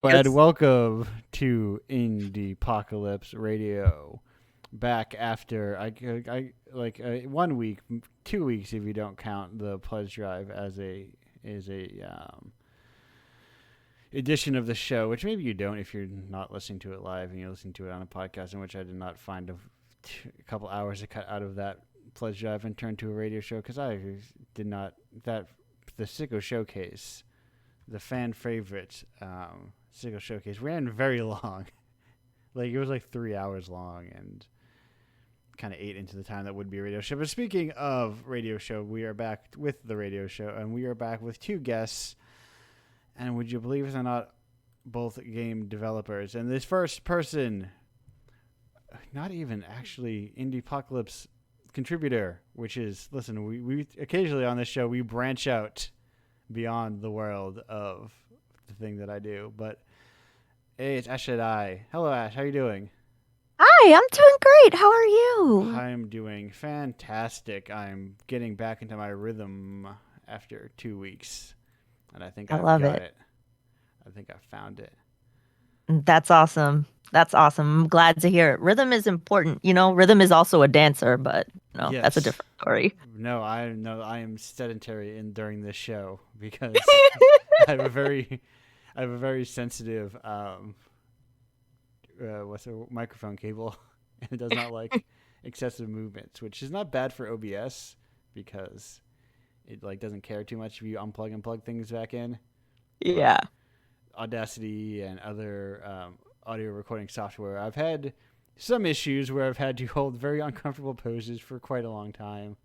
And Yes. welcome to Indiepocalypse Radio. Back after I like 1 week, 2 weeks if you don't count the pledge drive as a edition of the show, which maybe you don't if you're not listening to it live and you're listening to it on a podcast, in which I did not find a couple hours to cut out of that pledge drive and turn to a radio show because I did not that the Sicko Showcase, the fan favorite Sicko Showcase, ran very long. Like it was like 3 hours long and kind of ate into the time that would be a radio show. But speaking of radio show, we are back with the radio show, and we are back with two guests. And would you believe it or not, both game developers. And this first person, not even actually Indiepocalypse contributor, which is, listen, we occasionally on this show, we branch out beyond the world of the thing that I do. But hey, it's Ash and I. Hello, Ash. How you doing? Hi, I'm doing great. How are you? I'm doing fantastic. I'm getting back into my rhythm after 2 weeks, and I think I I've love got it. it. I think I found it. That's awesome. That's awesome. I'm glad to hear it. Rhythm is important. Rhythm is also a dancer, but that's a Yes. different story. No, I am sedentary in during this show because I have a very I have a very sensitive what's a microphone cable and it does not like excessive movements, which is not bad for OBS because it like doesn't care too much if you unplug and plug things back in. But Yeah. Audacity and other audio recording software, I've had some issues where I've had to hold very uncomfortable poses for quite a long time,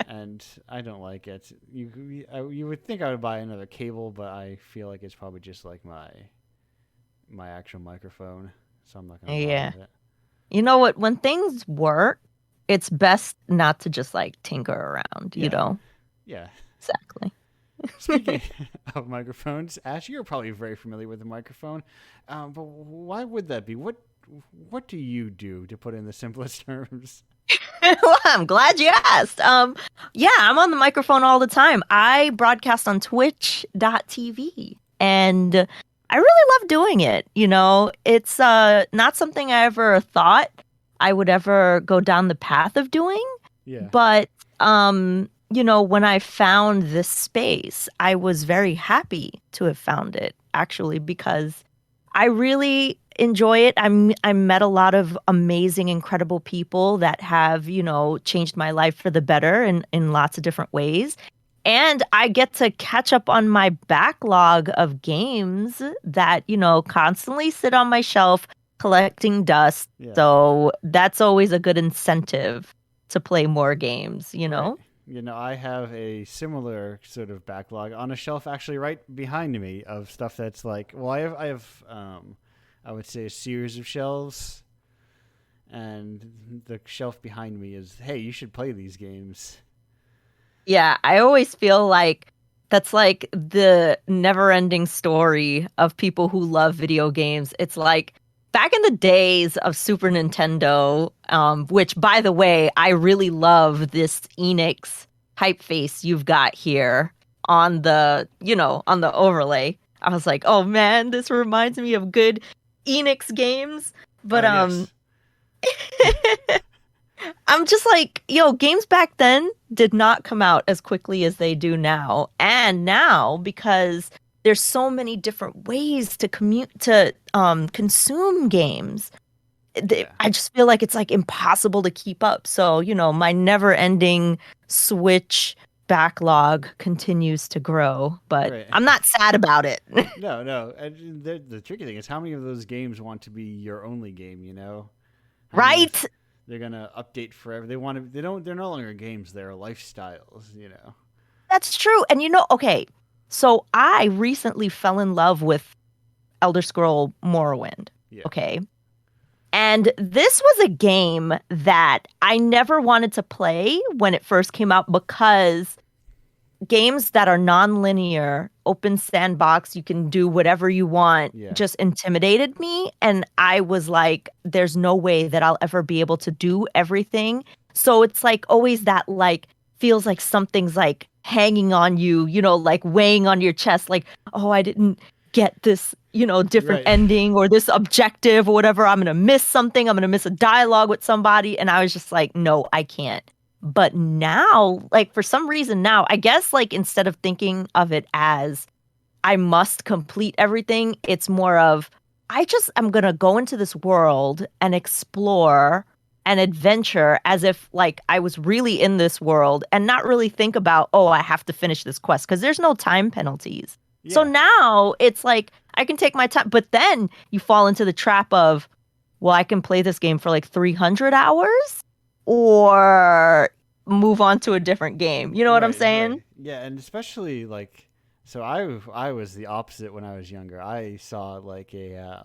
and I don't like it. You would think I would buy another cable, but I feel like it's probably just like my actual microphone, so I'm not gonna bother Yeah. with it. You know what? When things work, it's best not to just like tinker around, you Yeah, know? yeah. Exactly. Speaking of microphones, Ash, you're probably very familiar with the microphone, but why would that be? What do you do to put in the simplest terms? Well, I'm glad you asked. Yeah, I'm on the microphone all the time. I broadcast on twitch.tv and I really love doing it. It's not something I ever thought I would ever go down the path of doing, Yeah, but when I found this space, I was very happy to have found it actually because I really enjoy it. I met a lot of amazing, incredible people that have, changed my life for the better in lots of different ways. And I get to catch up on my backlog of games that, constantly sit on my shelf collecting dust. yeah. So that's always a good incentive to play more games, you Right. know? I have a similar sort of backlog on a shelf actually right behind me of stuff that's like, well, I would say a series of shelves, and the shelf behind me is, hey, you should play these games. Yeah, I always feel like that's like the never-ending story of people who love video games. It's like back in the days of Super Nintendo, which by the way, I really love this Enix typeface you've got here on the overlay. I was like, "Oh man, this reminds me of good Enix games." But Yes. I'm just like, games back then did not come out as quickly as they do now. And now, because there's so many different ways to consume games, Yeah. I just feel like it's like impossible to keep up. So, my never-ending Switch backlog continues to grow, but Right. I'm not sad about it. No, no. And the tricky thing is how many of those games want to be your only game, you know? How many of Right? they're gonna update forever. They want to. They don't. They're no longer games. They're lifestyles. You know. That's true. And okay, so I recently fell in love with Elder Scroll Morrowind. Yeah. Okay. And this was a game that I never wanted to play when it first came out because games that are non-linear, open sandbox, you can do whatever you want, Yeah. just intimidated me. And I was like, there's no way that I'll ever be able to do everything. So it's like always that like feels like something's like hanging on you, like weighing on your chest, like, oh, I didn't get this, different Right. ending or this objective or whatever. I'm going to miss something. I'm going to miss a dialogue with somebody. And I was just like, no, I can't. But now, like, for some reason now, I guess, like, instead of thinking of it as I must complete everything, it's more of I'm going to go into this world and explore and adventure as if like I was really in this world and not really think about, oh, I have to finish this quest because there's no time penalties. So Yeah. now it's like I can take my time, but then you fall into the trap of, well, I can play this game for like 300 hours or move on to a different game. You know what I'm Right, right. saying? Yeah, and especially like so I was the opposite when I was younger. I saw like a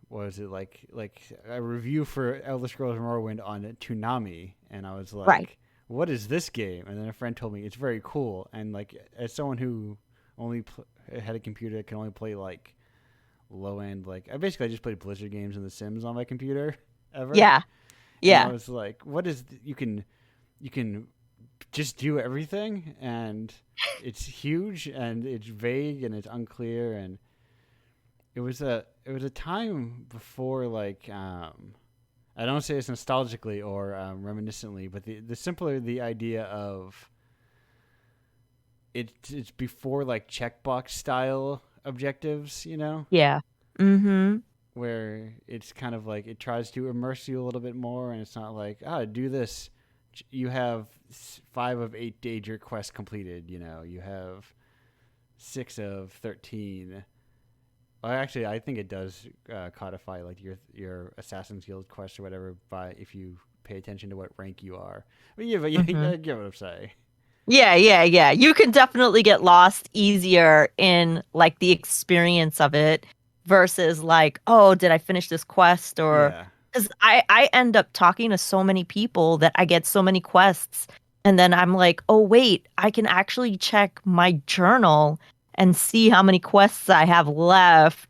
what was it like a review for Elder Scrolls Morrowind on Toonami, and I was Right. like, "What is this game?" And then a friend told me it's very cool, and like as someone who only had a computer that can only play like low end, like I just played Blizzard games and The Sims on my computer ever, Yeah. and I Yeah. was like, "What is you can just do everything, and it's huge and it's vague and it's unclear, and it was a time before like I don't say this nostalgically or reminiscently, but the simpler the idea of it's before like checkbox style objectives, Yeah. Mm-hmm. where it's kind of like it tries to immerse you a little bit more, and it's not like do this. You have 5 of 8 major quests completed. You have 6 of 13. Well, actually, I think it does codify like your Assassin's Guild quest or whatever by if you pay attention to what rank you are. But you Mm-hmm. get what I'm saying. Yeah, yeah, yeah. You can definitely get lost easier in like the experience of it versus like, oh, did I finish this quest? Or Yeah. because I end up talking to so many people that I get so many quests, and then I'm like, oh wait, I can actually check my journal and see how many quests I have left.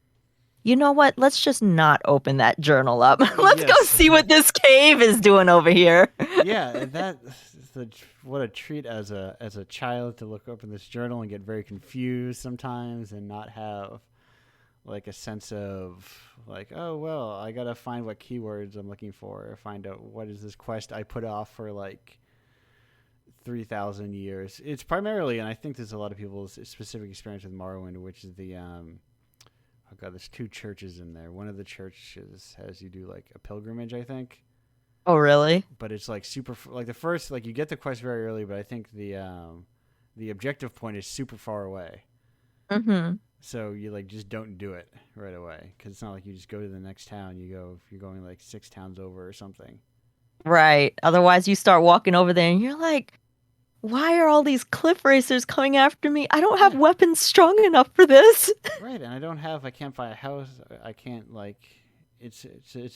You know what? Let's just not open that journal up. Let's go Yes. see what this cave is doing over here. Yeah, and what a treat as a child to look up in this journal and get very confused sometimes and not have like a sense of like, oh well, I gotta find what keywords I'm looking for, or find out what is this quest I put off for like 3,000 years. It's primarily, and I think there's a lot of people's specific experience with Morrowind, which is the oh god, there's 2 churches in there. One of the churches has you do like a pilgrimage, I think, Oh, really? but it's like super like the first like you get the quest very early, but I think the objective point is super far away. Mm-hmm. So you like just don't do it right away because it's not like you just go to the next town. You go if you're going like 6 towns over or something. Right. Otherwise, you start walking over there and you're like, why are all these cliff racers coming after me? I don't have Yeah, weapons strong enough for this. right. And I can't buy a house. I can't like. It's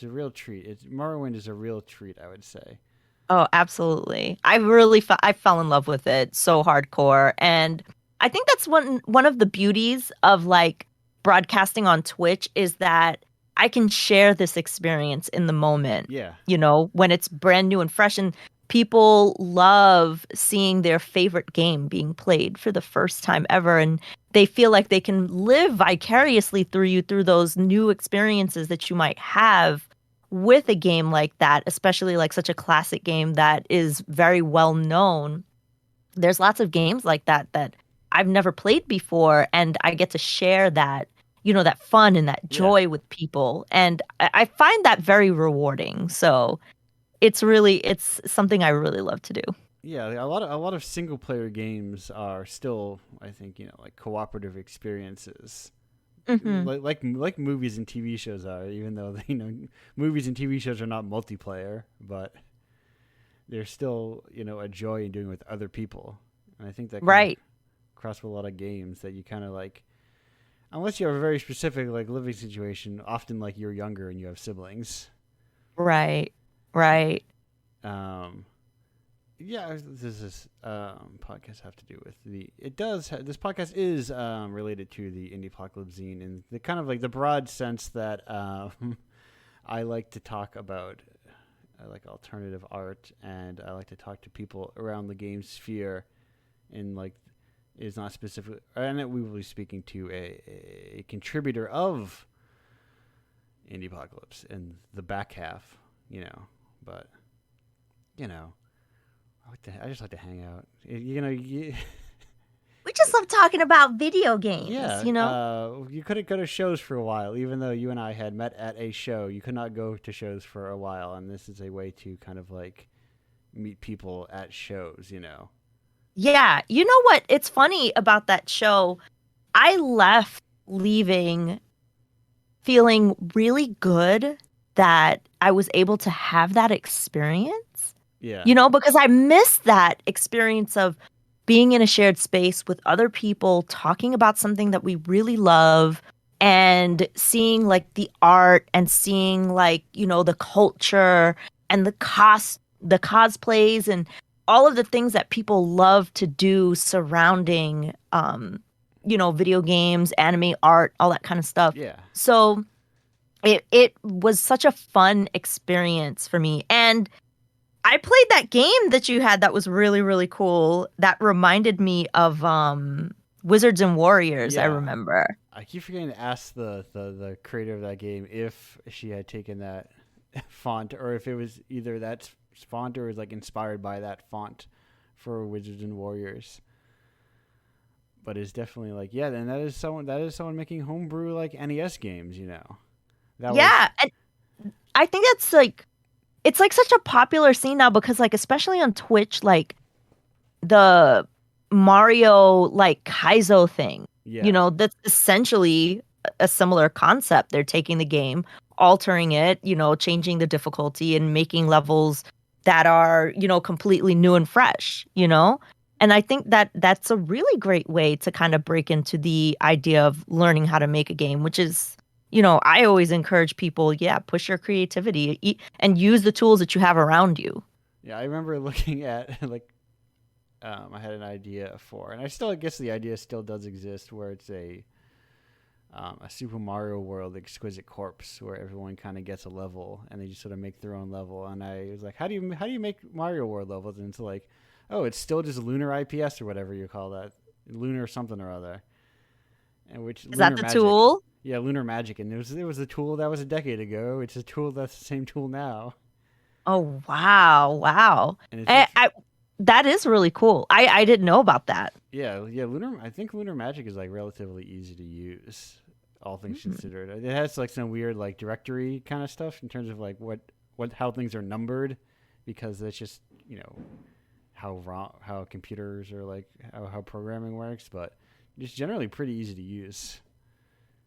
a real treat. Morrowind is a real treat, I would say. Oh, absolutely. I fell in love with it so hardcore. And I think that's one of the beauties of like broadcasting on Twitch is that I can share this experience in the moment, Yeah, when it's brand new and fresh and people love seeing their favorite game being played for the first time ever and they feel like they can live vicariously through you through those new experiences that you might have with a game like that, especially like such a classic game that is very well known. There's lots of games like that I've never played before, and I get to share that, that fun and that yeah, joy with people. And I find that very rewarding. So it's something I really love to do. yeah. A lot of single player games are still, I think, like cooperative experiences Hmm. like movies and TV shows are, even though movies and TV shows are not multiplayer, but there's still a joy in doing it with other people, and I think that comes Right, across with a lot of games that you kind of like, unless you have a very specific like living situation. Often, like you're younger and you have siblings. right, right. Um, yeah, this is podcast have to do with this podcast is related to the Indiepocalypse zine in the kind of like the broad sense that I like to talk about like alternative art, and I like to talk to people around the game sphere in like is not specifically, and we will be speaking to a contributor of Indiepocalypse in the back half, but you know, I just like to hang out. We just love talking about video games, Yeah, you know? you couldn't go to shows for a while, even though you and I had met at a show. You could not go to shows for a while, and this is a way to kind of like meet people at shows. Yeah. You know what? It's funny about that show. I left leaving feeling really good that I was able to have that experience, Yeah, because I missed that experience of being in a shared space with other people, talking about something that we really love and seeing like the art and seeing like, the culture and the cosplays and all of the things that people love to do surrounding video games, anime art, all that kind of stuff. yeah, So it was such a fun experience for me. And I played that game that you had that was really, really cool. That reminded me of Wizards and Warriors, I yeah. remember. I keep forgetting to ask the creator of that game if she had taken that font or if it was either that font or was like inspired by that font for Wizards and Warriors. But it's definitely like, yeah, then that is someone making homebrew like NES games. That was Yeah, and I think that's like it's like such a popular scene now because like especially on Twitch, like the Mario like Kaizo thing, yeah. that's essentially a similar concept. They're taking the game, altering it, changing the difficulty and making levels that are, completely new and fresh. And I think that that's a really great way to kind of break into the idea of learning how to make a game, which is, I always encourage people, yeah, push your creativity and use the tools that you have around you. Yeah, I remember looking at like I had an idea for, and I guess the idea still does exist, where it's a Super Mario World Exquisite Corpse, where everyone kind of gets a level and they just sort of make their own level. And I was like, how do you make Mario World levels? And it's like, oh, it's still just Lunar IPS or whatever you call that, Lunar something or other, and which Is that Lunar the Magic. tool? Yeah, Lunar Magic, and it was a tool that was a decade ago. It's a tool that's the same tool now, Oh, wow. Wow. and it's I, just I that is really cool. I didn't know about that. yeah. Lunar. I think Lunar Magic is like relatively easy to use, all things Mm. considered. It has like some weird like directory kind of stuff in terms of like how things are numbered, because that's just how computers or like how programming works, but it's generally pretty easy to use,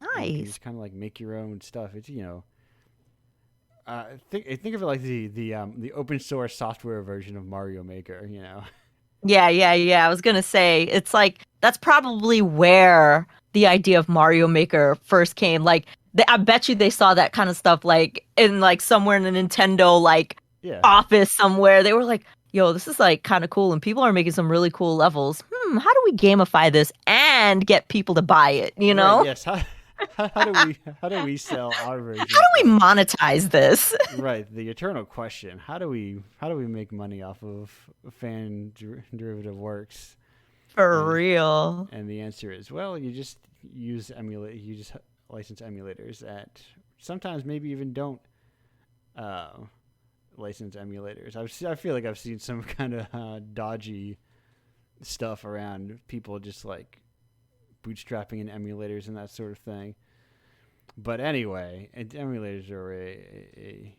and you can Nice. just kind of like make your own stuff. It's think of it like the open source software version of Mario Maker. Yeah, yeah, yeah. I was gonna say it's like that's probably where the idea of Mario Maker first came. Like, I bet you they saw that kind of stuff like in like somewhere in the Nintendo like Yeah. office somewhere. They were like, "Yo, this is like kind of cool, and people are making some really cool levels. How do we gamify this and get people to buy it? You Right. know? Yes. How do we sell our How version do we of monetize this right, the eternal question? How do we make money off of derivative works? for And real?" and the answer is, well, you just you just license emulators at, sometimes maybe even don't uh, license emulators. I feel like I've seen some kind of dodgy stuff around, people just like bootstrapping in emulators and that sort of thing. But anyway, emulators are a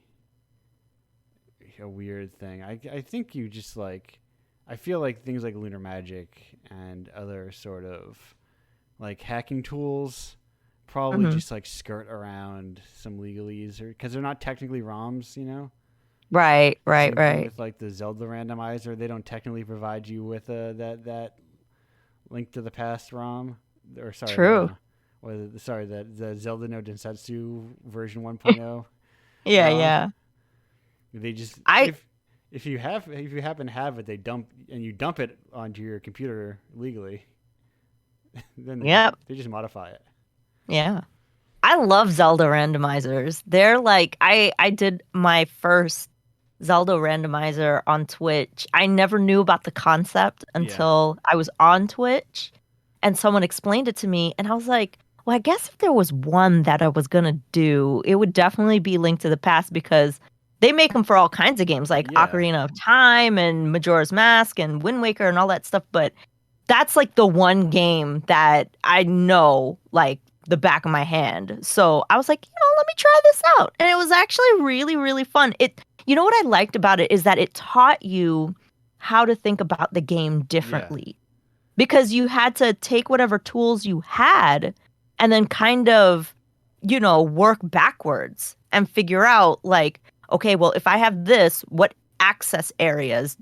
weird thing. I think you just like, I feel like things like Lunar Magic and other sort of like hacking tools probably Hmm. just like skirt around some legalese, or because they're not technically ROMs. Right, right, Same thing right. with like the Zelda randomizer. They don't technically provide you with that Link to the Past ROM, or sorry, True. the Zelda no Densetsu version 1.0 Yeah, ROM. yeah. They just, I if you happen to have it, you dump it onto your computer legally, then they just Yep. they just modify it. Yeah. I love Zelda randomizers. They're like I did my first Zelda randomizer on Twitch. I never knew about the concept Yeah. until I was on Twitch and someone explained it to me. And I was like, well, I guess if there was one that I was going to do, it would definitely be Link to the Past because they make them for all kinds of games like Yeah. Ocarina of Time and Majora's Mask and Wind Waker and all that stuff. But that's like the one game that I know like the back of my hand. So I was like, let me try this out. And it was actually really, really fun. What I liked about it is that it taught you how to think about the game Yeah. differently because you had to take whatever tools you had and then kind of, work backwards and figure out like, okay, well, if I have this, what access areas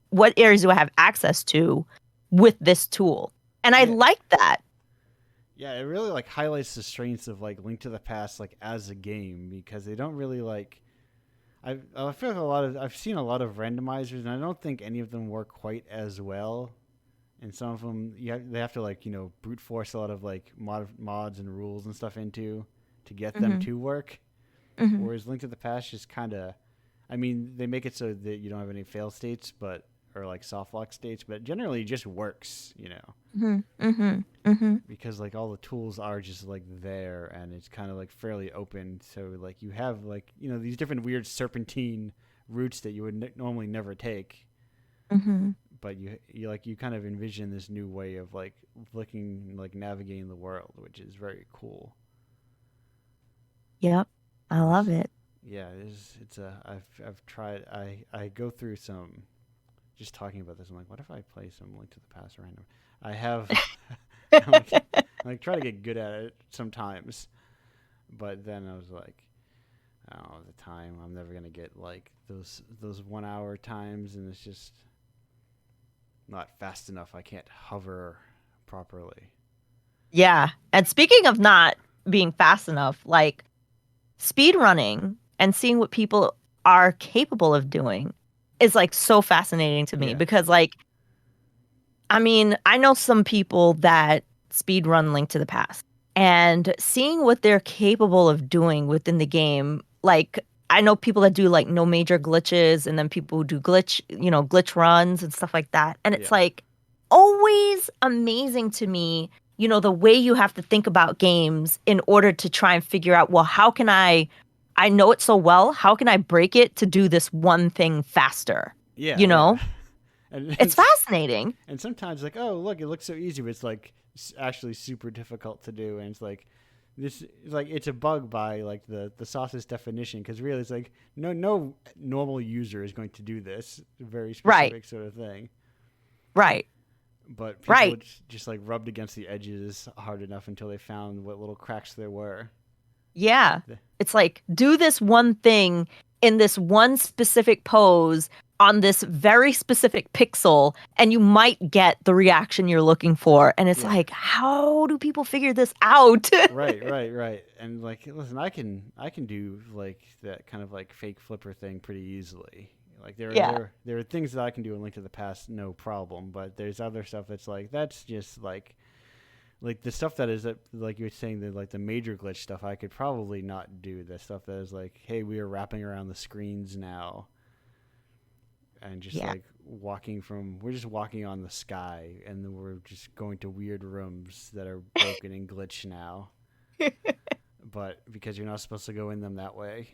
what areas do I have access to with this tool? And I Yeah. like that. Yeah, it really like highlights the strengths of like Link to the Past like as a game because they don't really like I feel like I've seen a lot of randomizers and I don't think any of them work quite as well. And some of them they have to like brute force a lot of like mods and rules and stuff into to get them Hmm. to work. Hmm. Whereas Link to the Past just kind of, I mean, they make it so that you don't have any fail states, but or like soft lock states, but generally it just works. Hmm. Hmm. Hmm. Because like all the tools are just like there and it's kind of like fairly open, so like you have like these different weird serpentine routes that you would normally never take, Hmm. but you kind of envision this new way of like looking like navigating the world, which is very cool. Yep. I And love this, it. yeah, it's a I've tried I go through some just talking about this. I'm like, what if I play some Link to the Past random? I have I'm like, try to get good at it sometimes, but then I was like, oh, the time I'm never gonna get like those 1 hour times, and it's just not fast enough. I can't hover properly. Yeah. And speaking of not being fast enough, like speed running and seeing what people are capable of doing is like so fascinating to me Yeah, because like I mean, I know some people that speed run Link to the Past and seeing what they're capable of doing within the game, like I know people that do like no major glitches and then people who do glitch runs and stuff like that. And it's yeah, like always amazing to me, the way you have to think about games in order to try and figure out, well, how can I know it so well, how can I break it to do this one thing faster? yeah, You yeah. know? and It's fascinating. and sometimes like, oh look, it looks so easy, but it's like actually super difficult to do, and it's like this is like it's a bug by like the sauce's definition, because really it's like no normal user is going to do this very Right. specific sort of thing, Right. but people Right. just like rubbed against the edges hard enough until they found what little cracks there were. Yeah. It's like do this one thing in this one specific pose on this very specific pixel and you might get the reaction you're looking for. And it's Yeah. like, how do people figure this out? Right. And like, listen, I can do like that kind of like fake flipper thing pretty easily. Like Yeah. there are things that I can do in Link to the Past, no problem. But there's other stuff that's that's just like the stuff that is like you were saying, the like the major glitch stuff. I could probably not do the stuff that is like, hey, we are wrapping around the screens now, and just Yeah. like we're just walking on the sky, and then we're just going to weird rooms that are broken and glitched now, but because you're not supposed to go in them that way,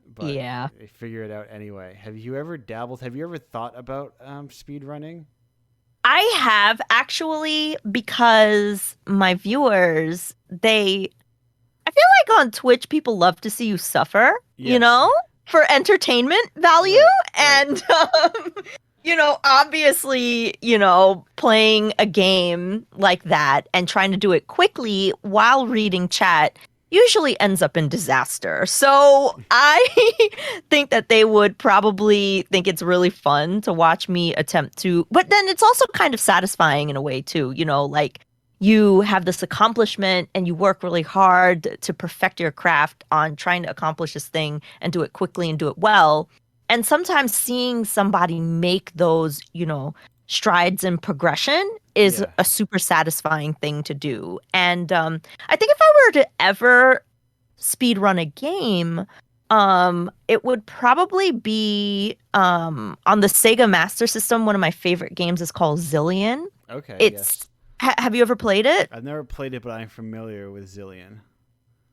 but Yeah. they figure it out anyway. Have you ever dabbled? Have you ever thought about speed running? I have actually because my viewers, I feel like on Twitch, people love to see you suffer, Yes. for entertainment value. Right. Right. And, obviously, playing a game like that and trying to do it quickly while reading chat usually ends up in disaster. So I think that they would probably think it's really fun to watch me attempt to, but then it's also kind of satisfying in a way too, like you have this accomplishment and you work really hard to perfect your craft on trying to accomplish this thing and do it quickly and do it well. And sometimes seeing somebody make those, strides in progression is Yeah. a super satisfying thing to do. And I think if I were to ever speed run a game, It would probably be on the Sega Master System. One of my favorite games is called Zillion. Okay, It's yes. have you ever played it? I've never played it, but I'm familiar with Zillion.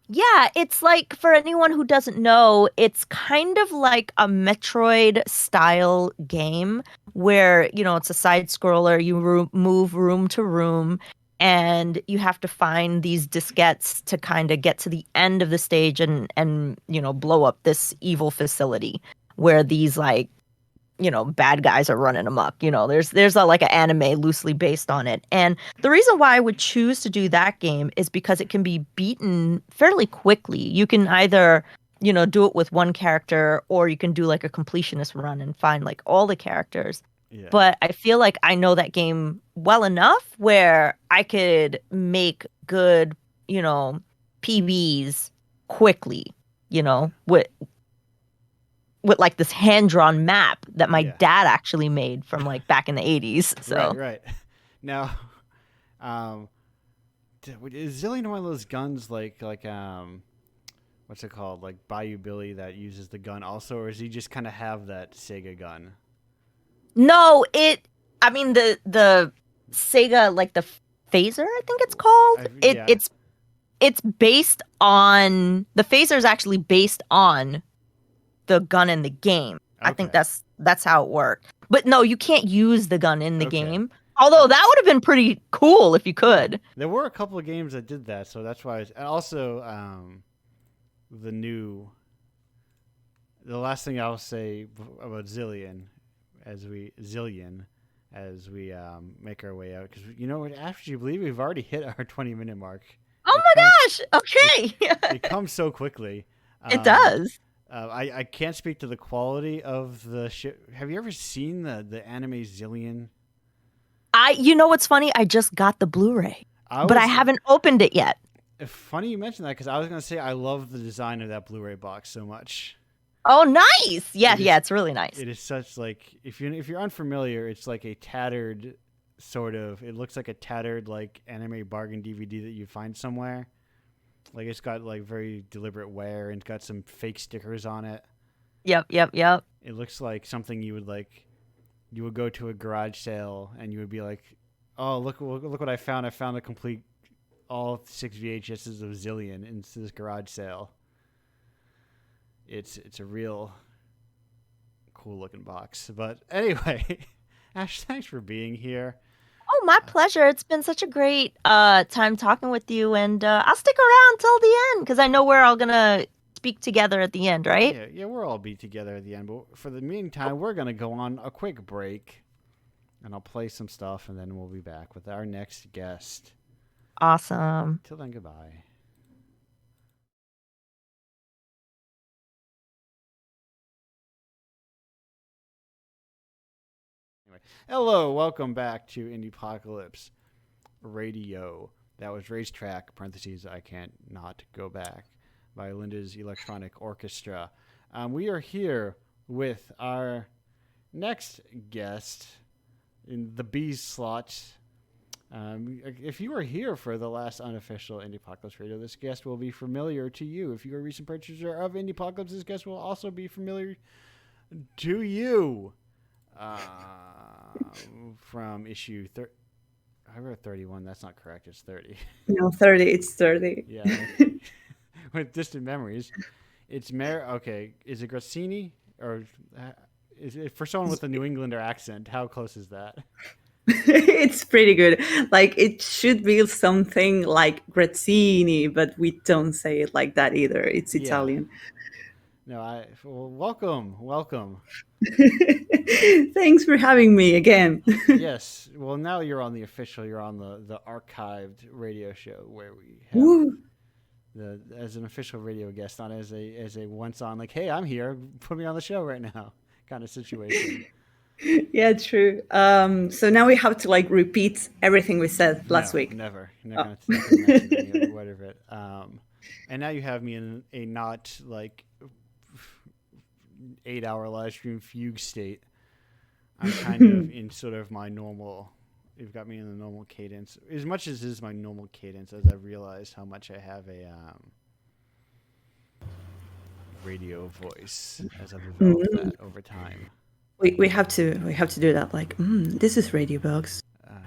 Yeah, it's like for anyone who doesn't know, it's kind of like a Metroid style game where, it's a side scroller, you move room to room and you have to find these diskettes to kind of get to the end of the stage and blow up this evil facility where these like bad guys are running amok. There's like an anime loosely based on it. And the reason why I would choose to do that game is because it can be beaten fairly quickly. You can either, do it with one character or you can do like a completionist run and find like all the characters. Yeah. But I feel like I know that game well enough where I could make good, PBs quickly, with like this hand-drawn map that my Yeah. dad actually made from like back in the 80s. Right, So, right. Now, um, is Zillion one of those guns like what's it called? Like Bayou Billy that uses the gun also, or does he just kind of have that Sega gun? no, I mean the Sega like the phaser, I think it's called. It Yeah. it's based on the phaser is actually based on the gun in the game. I think Okay. that's how it worked. But no, you can't use the gun in the Okay. game. Although that would have been pretty cool if you could. There were a couple of games that did that, so that's why. And also, the new. The last thing I'll say about Zillion, as we make our way out, because you know what? After you believe we've already hit our 20-minute mark. Oh It my comes. gosh. Okay. It comes so quickly. It Um, does. I can't speak to the quality of the shit. Have you ever seen the anime Zillion? You know what's funny? I just got the Blu-ray, I but I was haven't opened it yet. funny you mentioned that because I was gonna say I love the design of that Blu-ray box so much. Oh, nice. Yeah, It yeah, is it's really nice. it is such like if you're unfamiliar, it's like a tattered sort of. It looks like a tattered like anime bargain DVD that you find somewhere. Like it's got like very deliberate wear and it's got some fake stickers on it. Yep, yep, yep. It looks like something you would like. You would go to a garage sale and you would be like, "Oh, look what I found! I found a complete all 6 VHSs of Zillion in this garage sale." It's a real cool looking box. But anyway, Ash, thanks for being here. Oh, my pleasure. It's been such a great time talking with you, and I'll stick around till the end because I know we're all gonna speak together at the end, right? Yeah, we'll all be together at the end. But for the meantime, we're gonna go on a quick break, and I'll play some stuff, and then we'll be back with our next guest. Awesome. Till then, goodbye. Anyway, hello, welcome back to Indiepocalypse Radio. That was Racetrack, parentheses, I can't not go back, by Linda's Electronic Orchestra. We are here with our next guest in the B's slot. If you were here for the last unofficial Indiepocalypse Radio, this guest will be familiar to you. If you're a recent purchaser of Indiepocalypse, this guest will also be familiar to you. From issue I wrote 31. That's not correct. It's 30. No, 30. It's 30. Yeah. With distant memories. It's okay. Is it Grassini or is it for someone with a New Englander accent? How close is that? It's pretty good. Like, it should be something like Grazzini, but we don't say it like that either. It's Italian. No, welcome. Thanks for having me again. Yes. Well, now you're on the archived radio show where we have as an official radio guest, not as a once on like, hey, I'm here, put me on the show right now kind of situation. Yeah, true. So now we have to like repeat everything we said last week. Never. You're not going to mention any word of it. And now you have me in a not like 8-hour live stream fugue state. I'm kind of in sort of my normal. You've got me in the normal cadence, as much as is my normal cadence. As I realize how much I have radio voice as I've evolved that over time. We have to do that. Like, this is Radio Box.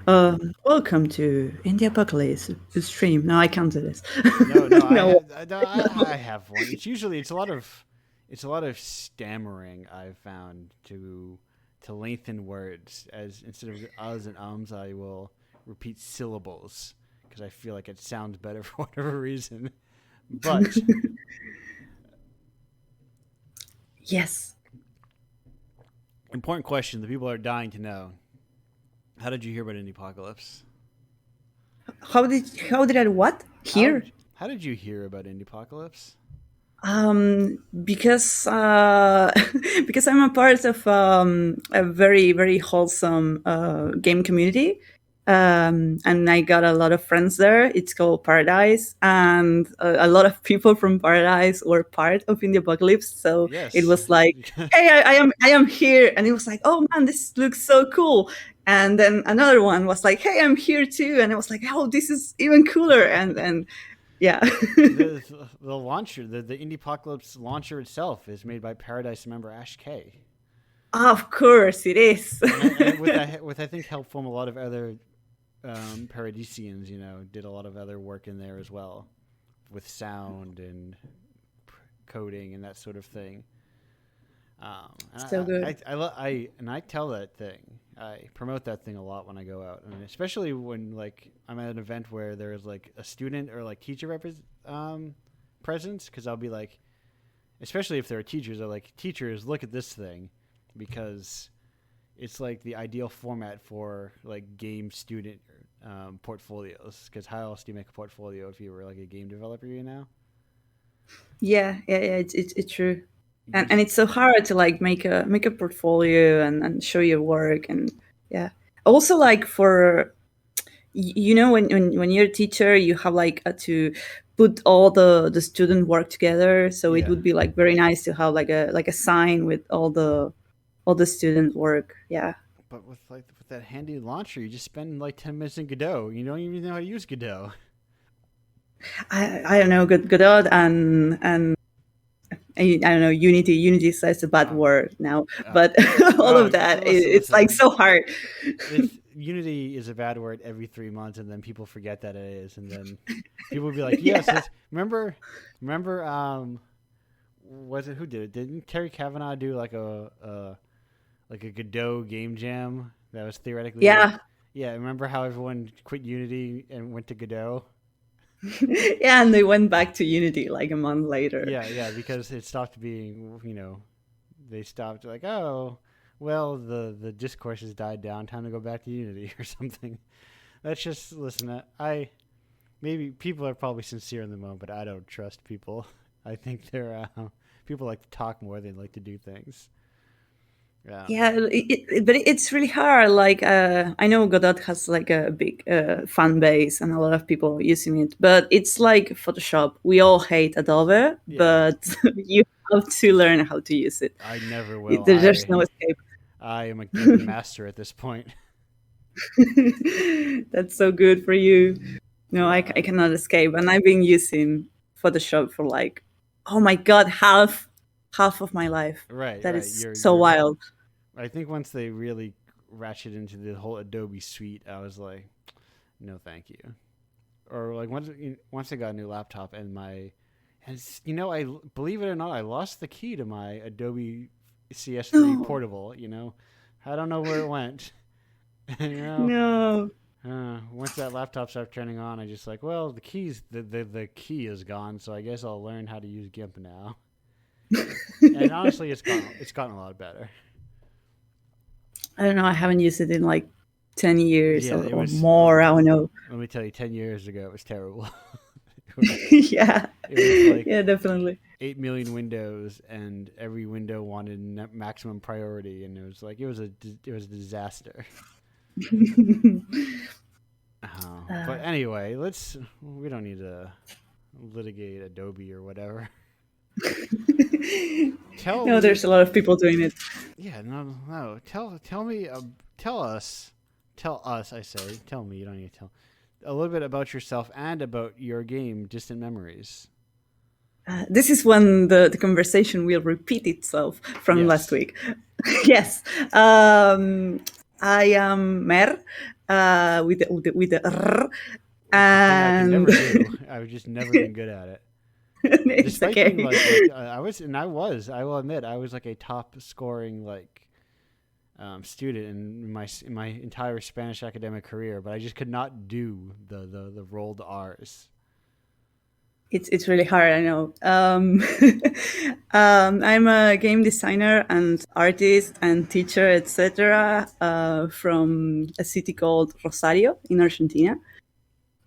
Uh, Welcome to Indiepocalypse stream. No, I can't do this. no, No. I have one. It's a lot of stammering. I've found to lengthen words. As instead of uhs and ums, I will repeat syllables because I feel like it sounds better for whatever reason. But Yes. important question: the people are dying to know. How did you hear about Indiepocalypse? How did I what? Hear? How did you hear about Indiepocalypse? Because because I'm a part of a very very wholesome game community, and I got a lot of friends there. It's called Paradise, and a lot of people from Paradise were part of Indie Apocalypse. So Yes. it was like, hey, I am here, and it was like, oh man, this looks so cool. And then another one was like, hey, I'm here too, and it was like, oh, this is even cooler, and yeah. the launcher, the Indiepocalypse launcher itself is made by Paradise member Ash K. Of course it is. And with I think help from a lot of other Paradisians, did a lot of other work in there as well, with sound and coding and that sort of thing. So good. I tell that thing. I promote that thing a lot when I go out, and especially when like I'm at an event where there's like a student or like teacher presence, because I'll be like, especially if there are teachers, they're like, teachers, look at this thing, because it's like the ideal format for like game student portfolios. Because how else do you make a portfolio if you were like a game developer? Yeah. It's true. And it's so hard to like make a portfolio and show your work, and yeah. Also, like for when you're a teacher, you have like to put all the student work together. So it Yeah. would be like very nice to have like a sign with all the student work. Yeah. But with that handy launcher, you just spend like 10 minutes in Godot. You don't even know how to use Godot. I don't know, Godot and I don't know, Unity. Unity says a bad word now, but all of that, it's like so hard. Unity is a bad word every 3 months, and then people forget that it is, and then people will be like, "Yes, Yeah. remember, was it who did it? Didn't Terry Kavanagh do like a Godot game jam that was theoretically? Yeah. Yeah. Remember how everyone quit Unity and went to Godot? Yeah, and they went back to Unity like a month later. Yeah, because it stopped being, they stopped like, oh, well, the discourse has died down, time to go back to Unity or something. That's just, listen, maybe people are probably sincere in the moment, but I don't trust people. I think people like to talk more than like to do things. Yeah, but it's really hard. Like, I know Godot has like a big fan base and a lot of people using it, but it's like Photoshop. We all hate Adobe, but you have to learn how to use it. I never will. There's no escape. I am a game master at this point. That's so good for you. No, I cannot escape, and I've been using Photoshop for like, oh my god, half of my life. Right. That is so wild. I think once they really ratchet into the whole Adobe suite, I was like, no, thank you. Or like once I got a new laptop and I believe it or not, I lost the key to my Adobe CS3 portable. I don't know where it went. No. Once that laptop started turning on, I just like, well, the key is gone, so I guess I'll learn how to use GIMP now. And honestly, it's gotten a lot better. I don't know. I haven't used it in like 10 years or more. I don't know. Let me tell you, 10 years ago, it was terrible. Yeah. It was like yeah, definitely. 8 million windows, and every window wanted maximum priority, and it was a disaster. But anyway, we don't need to litigate Adobe or whatever. There's a lot of people doing it. Yeah, no. Tell us. I say, tell me. You don't need to tell a little bit about yourself and about your game, Distant Memories. This is when the conversation will repeat itself from last week. Yes. I am Mer with the R. I can never And do. I've just never been good at it. it's Despite okay. being I will admit, I was like a top scoring student in my entire Spanish academic career, but I just could not do the rolled R's. It's really hard, I know. I'm a game designer and artist and teacher, etc., from a city called Rosario in Argentina.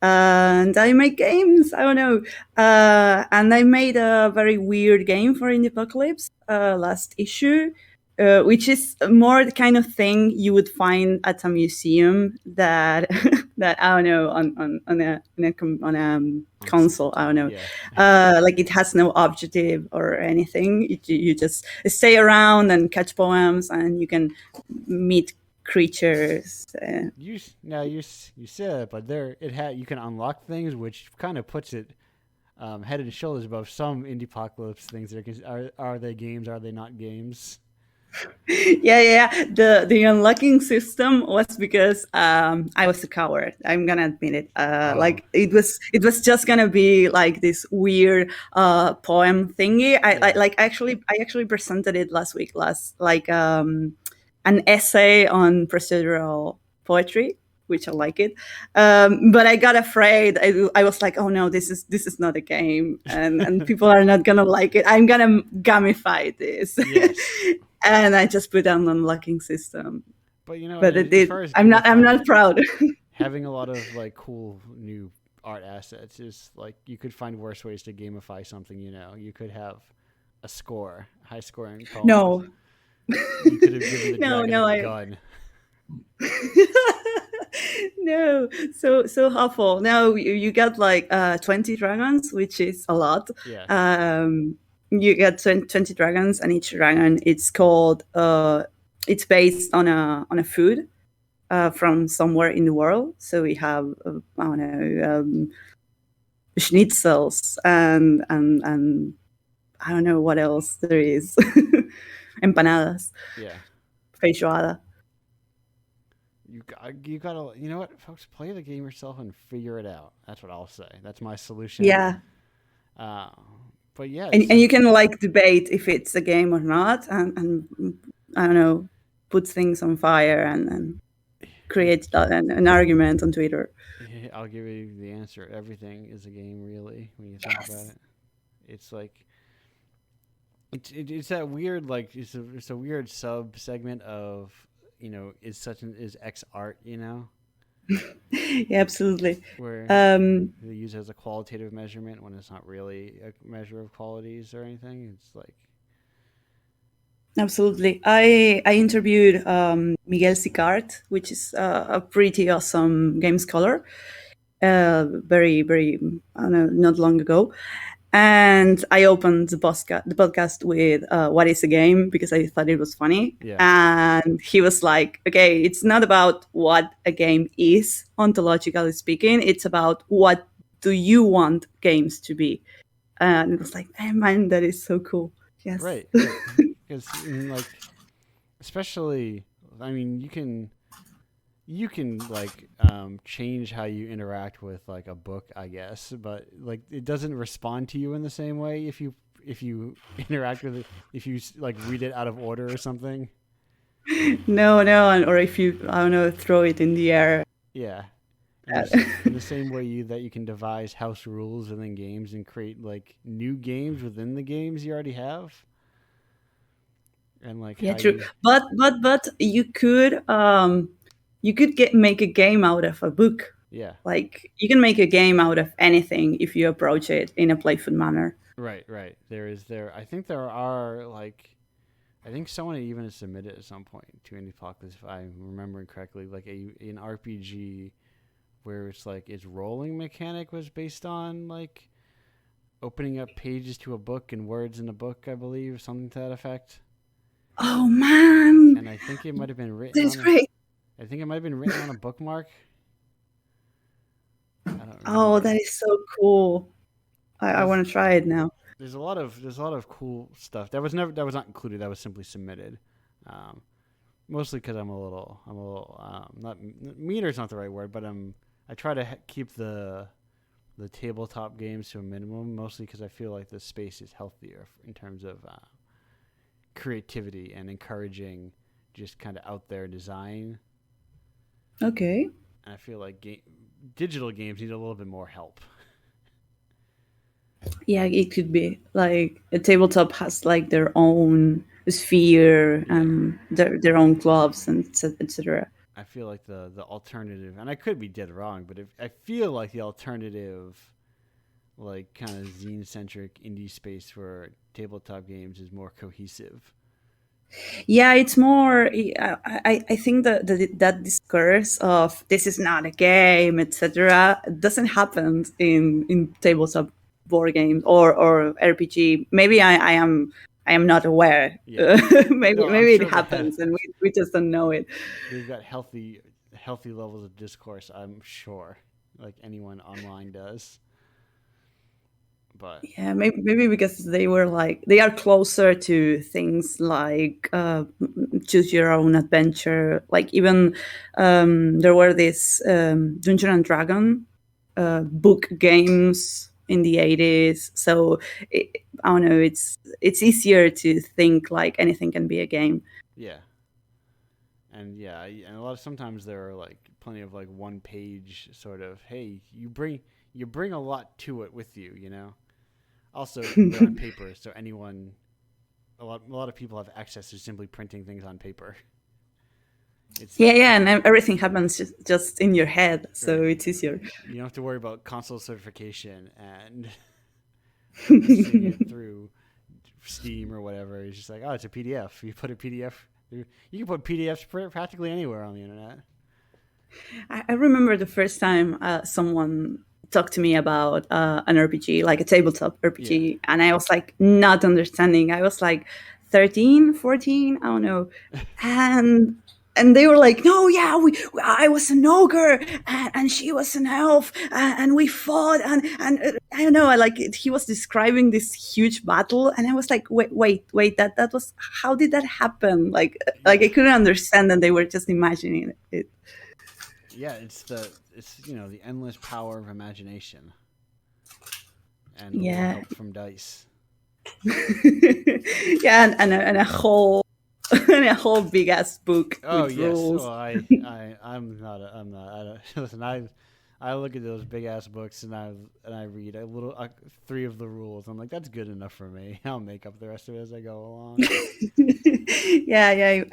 And I make games. I don't know. And I made a very weird game for Indiepocalypse last issue, which is more the kind of thing you would find at a museum that that I don't know on a console. I don't know. Yeah. Like it has no objective or anything. You just stay around and catch poems, and you can meet creatures. You said it, but you can unlock things, which kind of puts it head and shoulders above some Indiepocalypse things. Are they games? Are they not games? Yeah. The unlocking system was because I was a coward. I'm gonna admit it. Like it was just gonna be like this weird poem thingy. I actually presented it last week. An essay on procedural poetry, which I like it. But I got afraid. I was like, oh no, this is not a game, and people are not gonna like it. I'm gonna gamify this. Yes. And I just put down an unlocking system. But it did. I'm not proud. Having a lot of like cool new art assets is like you could find worse ways to gamify something. You could have a score, high scoring poems. No. You could have given the dragon a gun. No, so awful. Now you got like 20 dragons, which is a lot. Yeah. You get 20 dragons, and each dragon it's based on a food from somewhere in the world. So we have I don't know schnitzels and I don't know what else there is. Empanadas. Yeah. Feijoada. You gotta, you know what, folks, play the game yourself and figure it out. That's what I'll say. That's my solution. Yeah. But yeah. And you can like debate if it's a game or not, and I don't know, put things on fire and create an argument on Twitter. I'll give you the answer. Everything is a game, really, when you think about it. It's like it's that weird it's a weird sub segment of is X art, Yeah, absolutely. Where they use it as a qualitative measurement when it's not really a measure of qualities or anything. It's like absolutely. I interviewed Miguel Sicart, which is a pretty awesome game scholar. Very, very, I don't know, not long ago. And I opened the podcast with what is a game, because I thought it was funny. Yeah. And he was like, okay, it's not about what a game is, ontologically speaking. It's about what do you want games to be. And it was like, hey, man, that is so cool. Yes. Right. Because like, especially, I mean, you can like change how you interact with like a book, I guess, but like it doesn't respond to you in the same way if you interact with it, if you like read it out of order or something. No, or if you, I don't know, throw it in the air. Yeah. In the same way that you can devise house rules within games and create like new games within the games you already have. And like true. But you could make a game out of a book. Yeah. Like you can make a game out of anything if you approach it in a playful manner. Right. I think someone even submitted at some point to Indiepocalypse, if I'm remembering correctly, like an RPG where it's like its rolling mechanic was based on like opening up pages to a book and words in a book, I believe, something to that effect. Oh man! And I think it might have been written. That's great. I think it might have been written on a bookmark. Oh, that is so cool! I want to try it now. there's a lot of cool stuff that was not included. That was simply submitted. Mostly because I'm a little not meaner is not the right word, but I try to keep the tabletop games to a minimum, mostly because I feel like the space is healthier in terms of creativity and encouraging just kind of out there design. Okay. And I feel like digital games need a little bit more help. Yeah, it could be like a tabletop has like their own sphere and their own clubs and etc. I feel like the alternative, and I could be dead wrong, but I feel like the alternative, like kind of zine centric indie space for tabletop games is more cohesive. Yeah, it's more. I think that discourse of this is not a game, etc., doesn't happen in tabletop board games or RPG. Maybe I am not aware. Yeah. Maybe sure it happens and we just don't know it. They've got healthy levels of discourse, I'm sure, like anyone online does. But yeah, maybe because they are closer to things like choose your own adventure. Like even there were these Dungeon and Dragon book games in the 80s. So I don't know. It's easier to think like anything can be a game. yeah, and and sometimes there are like plenty of like one page sort of, hey, you bring a lot to it with you, you know. Also, they're on paper, so a lot of people have access to simply printing things on paper. And everything happens just in your head, so it's easier. You don't have to worry about console certification and seeing it through Steam or whatever. It's just like, oh, it's a PDF. You put a PDF. You can put PDFs practically anywhere on the internet. I remember the first time someone talked to me about an RPG, like a tabletop RPG, and I was like not understanding. I was like 13, 14, I don't know. And they were like, no, yeah, I was an ogre and she was an elf and we fought and I don't know, he was describing this huge battle and I was like, wait, that was, how did that happen? Like I couldn't understand and they were just imagining it. Yeah, it's the endless power of imagination and help from dice. Yeah, and a whole and a whole big ass book. Oh with yes, rules. well, I'm not. I don't, listen, I look at those big ass books and I read a little 3 of the rules. I'm like, that's good enough for me. I'll make up the rest of it as I go along. yeah.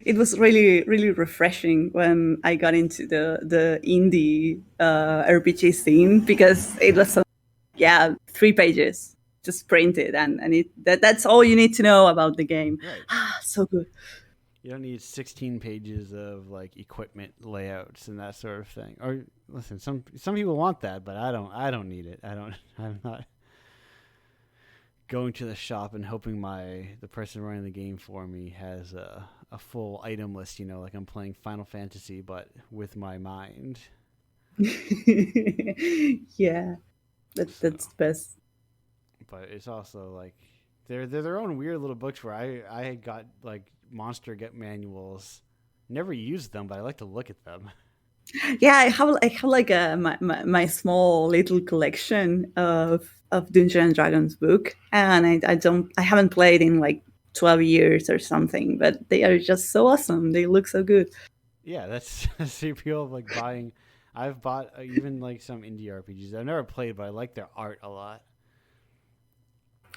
It was really, really refreshing when I got into the indie RPG scene because it was 3 pages just printed and that's all you need to know about the game. Right. So good. You don't need 16 pages of like equipment layouts and that sort of thing. Or listen, some people want that, but I don't need it. I'm not going to the shop and hoping the person running the game for me has a full item list, like I'm playing Final Fantasy but with my mind. Yeah. That's best. But it's also like they're their own weird little books where I got like monster get manuals, never used them, but I like to look at them. Yeah, I have like my small little collection of Dungeons and Dragons book, and I haven't played in like 12 years or something, but they are just so awesome. They look so good. Yeah, that's the appeal of like buying. I've bought even like some indie RPGs I've never played, but I like their art a lot.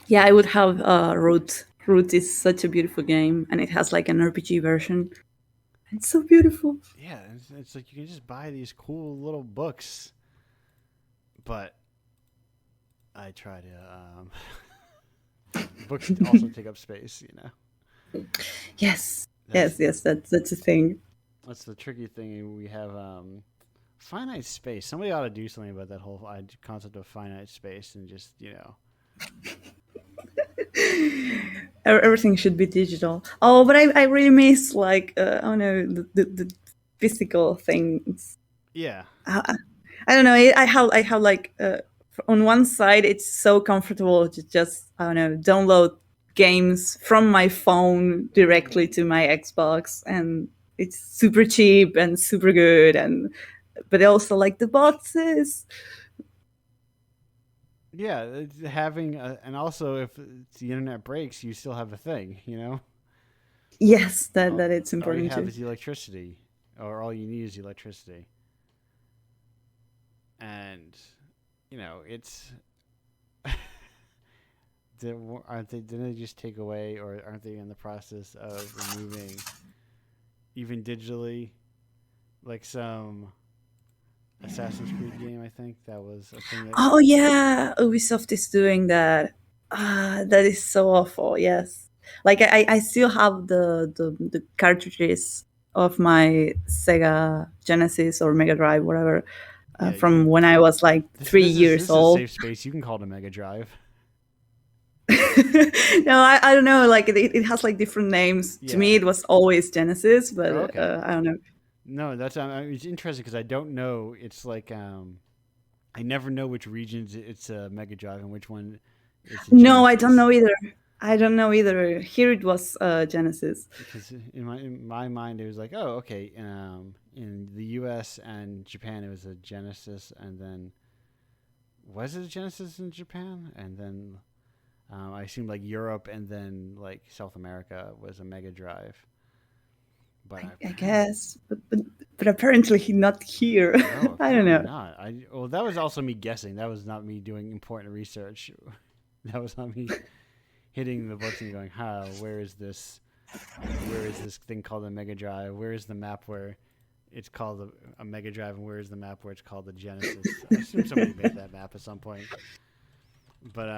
Yeah, I would have Root. Root is such a beautiful game, and it has like an RPG version. It's so beautiful. Yeah, it's like you can just buy these cool little books, but I try to. Books also take up space, Yes, yes, that's a thing. That's the tricky thing. We have finite space. Somebody ought to do something about that whole concept of finite space and just Everything should be digital. Oh, but I really miss like I don't know the physical things. Yeah. I don't know. I have like on one side, it's so comfortable to just, I don't know, download games from my phone directly to my Xbox, and it's super cheap and super good. And but also like the boxes. Yeah, having and also if the internet breaks, you still have a thing. Yes, that all, it's all you important have too. is electricity, or all you need is electricity, and it's aren't they? Didn't they just take away, or aren't they in the process of removing, even digitally, like some Assassin's Creed game? I think that was a thing that. Oh yeah, Ubisoft is doing that. That is so awful. Yes, like I still have the cartridges of my Sega Genesis or Mega Drive, whatever, Yeah, you from can. when I was like This three this is years this is a old. safe space. You can call it a Mega Drive. No, I don't know. Like it has like different names. To me, Yeah. it was always Genesis, Oh, but okay. I don't know. No, that's it's interesting because I don't know. It's like I never know which regions it's a Mega Drive and which one it's a No, I don't Genesis. know either. I don't know either. Here it was Genesis. Because in my mind it was like, oh, okay, in the U.S. and Japan it was a Genesis, and then was it a Genesis in Japan, and then I assumed like Europe and then like South America was a Mega Drive, but I guess, but apparently he's not here. no, I don't apparently know. not. Well, that was also me guessing. That was not me doing important research. That was not me hitting the button and going, "Huh, where is this? Where is this thing called a Mega Drive? Where is the map where it's called a Mega Drive, and where is the map where it's called the Genesis?" I assume somebody made that map at some point. But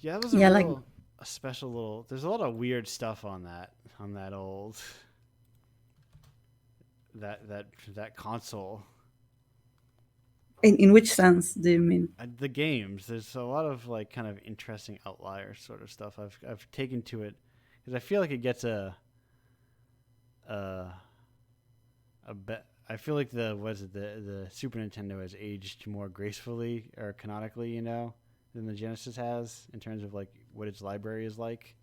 yeah, that was Yeah, like a special little. There's a lot of weird stuff on that old that console. in which sense do you mean? The games, there's a lot of like kind of interesting outlier sort of stuff I've taken to it, because I feel like it gets a bet. I feel like the Super Nintendo has aged more gracefully or canonically, than the Genesis has in terms of like what its library is like.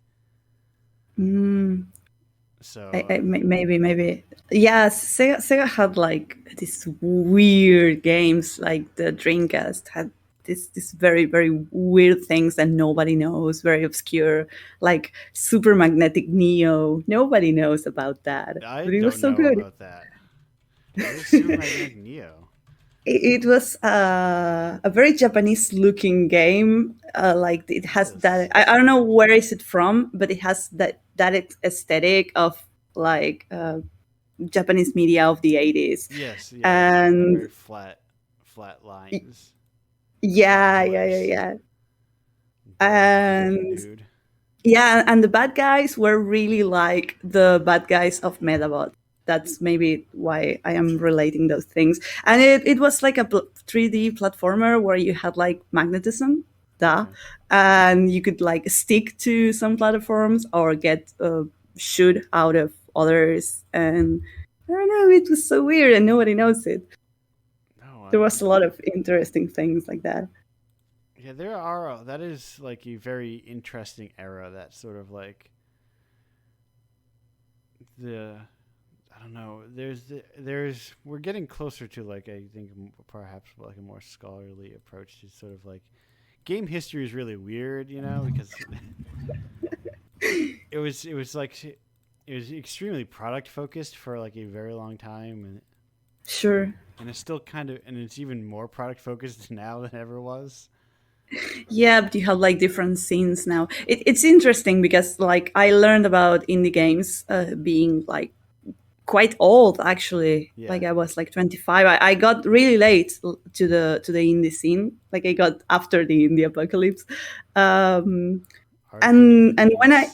Mm, So maybe. Yeah, Sega had like these weird games. Like the Dreamcast had this very very weird things that nobody knows, very obscure, like Super Magnetic Neo. Nobody knows about that, I but it was don't so know good. about that. What is Super Magnetic Neo? It was a very Japanese looking game. Like it has This. that. I don't know where is it from, but it has that aesthetic of like Japanese media of the 80s. Yes, yeah, it's very And flat lines, colors, yeah. blurry lines, And dude. yeah, and the bad guys were really like the bad guys of Medabot. That's maybe why I am relating those things. And it was like a 3D platformer where you had like magnetism, Okay. and you could like stick to some platforms or get shoot out of others. And I don't know, it was so weird and nobody knows it. No, There was a lot of interesting things like that. yeah, there are. That is like a very interesting era. That sort of like the. I don't know. There's. We're getting closer to like I think perhaps like a more scholarly approach to sort of like game history is really weird, because it was like it was extremely product focused for like a very long time, Sure. and it's still kind of, and it's even more product focused now than ever was. Yeah, but you have like different scenes now. It's interesting because like I learned about indie games being like quite old actually. Yeah, Like I was like 25. I got really late to the indie scene. Like I got after the indie apocalypse. Um, hard hitting and when I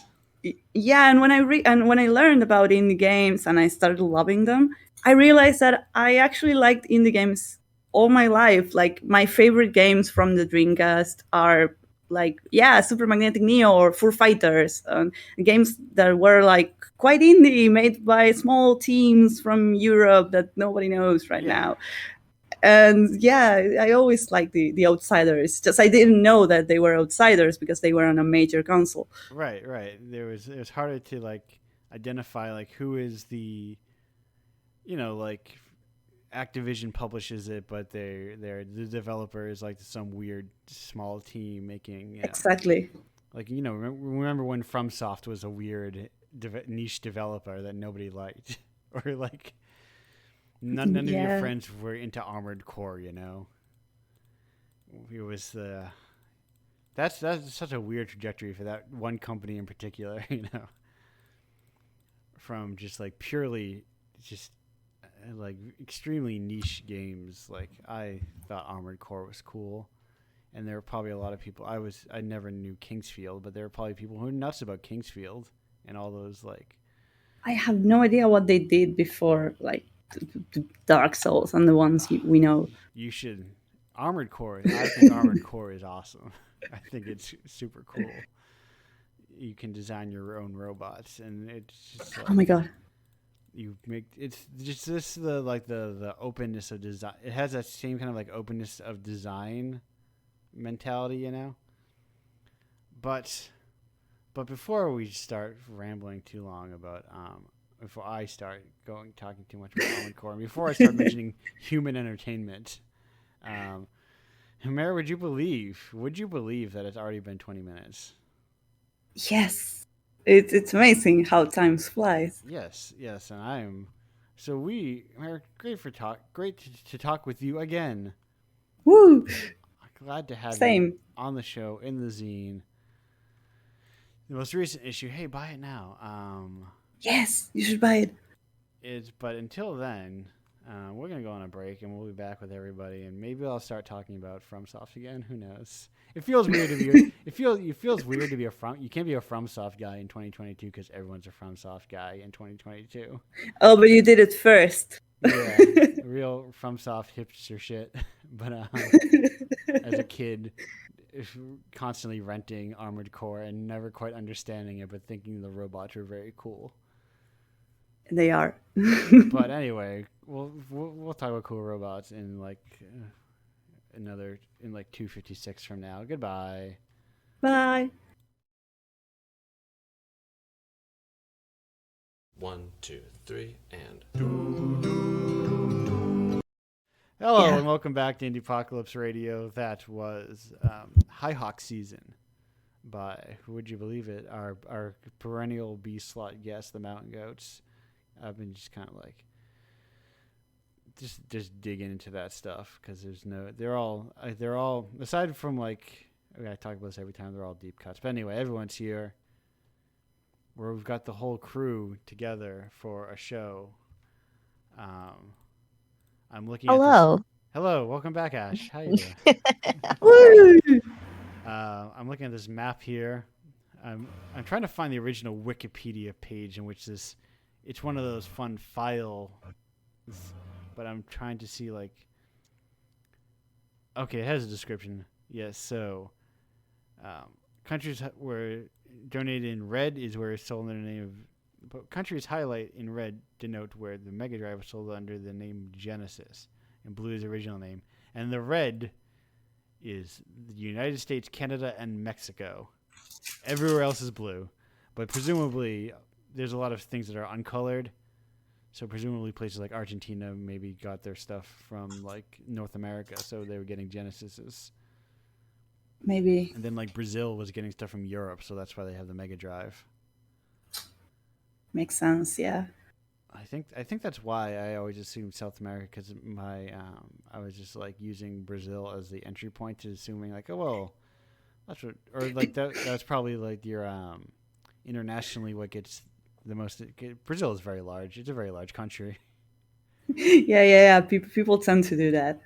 indies. yeah, and when I learned about indie games and I started loving them, I realized that I actually liked indie games all my life. Like my favorite games from the Dreamcast are like Super Magnetic Neo or Foo Fighters, games that were like quite indie, made by small teams from Europe that nobody knows right Yeah, now. And yeah, I always liked the outsiders. Just I didn't know that they were outsiders because they were on a major console. Right. It was harder to like identify like who is the, like Activision publishes it, but they're the developer is like some weird small team making Exactly. like remember when FromSoft was a weird niche developer that nobody liked, or like none of your friends were into Armored Core, It was the that's such a weird trajectory for that one company in particular, from just like purely just like extremely niche games. Like I thought Armored Core was cool, and there were probably a lot of people. I never knew Kingsfield, but there were probably people who were nuts about Kingsfield and all those like. I have no idea what they did before, like Dark Souls and the ones we know. You should Armored Core. I think Armored Core is awesome. I think it's super cool. You can design your own robots, and it's just like, oh my god. You make it's just this the openness of design. It has that same kind of like openness of design mentality, But before we start rambling too long about before I start talking too much about Armored Core, and before I start mentioning human entertainment, Mary, would you believe that it's already been 20 minutes? Yes. It's amazing how time flies. Yes, and I am. So we are great to talk with you again. Woo! Glad to have Same. you on the show in the zine. The most recent issue. Hey, buy it now. Yes, you should buy it. But until then, we're gonna go on a break, and we'll be back with everybody. And maybe I'll start talking about FromSoft again. Who knows? It feels weird to be. It feels weird to be You can't be a FromSoft guy in 2022 because everyone's a FromSoft guy in 2022. Oh, but you did it first. Yeah, real FromSoft hipster shit. But as a kid, constantly renting Armored Core and never quite understanding it, but thinking the robots were very cool. They are. But anyway, we'll talk about cool robots in like in 256 from now. Goodbye. Bye. 1, 2, 3, and. Hello and welcome back to Indiepocalypse Radio. That was High Hawk Season by, would you believe it, our perennial B slot guest, the Mountain Goats. I've been just kind of like just digging into that stuff because they're all aside from like I talk about this every time, they're all deep cuts. But anyway, everyone's here. Where we've got the whole crew together for a show. I'm looking at this. Hello, welcome back, Ash. How you doing? I'm looking at this map here. I'm trying to find the original Wikipedia page in which it's one of those fun files, but I'm trying to see like. Okay, it has a description. Yes, so countries where donated in red is where it's sold under the name of. But countries highlight in red denote where the Mega Drive was sold under the name Genesis, and blue is the original name, and the red is the United States, Canada, and Mexico. Everywhere else is blue, but presumably there's a lot of things that are uncolored. So presumably places like Argentina maybe got their stuff from like North America, so they were getting Genesises. Maybe. And then like Brazil was getting stuff from Europe, so that's why they have the Mega Drive. Makes sense, yeah. I think that's why I always assumed South America, because I was just like using Brazil as the entry point to assuming like, oh well, that's what, or like that's probably like your internationally what gets the most. Brazil is very large. It's a very large country. Yeah. People tend to do that.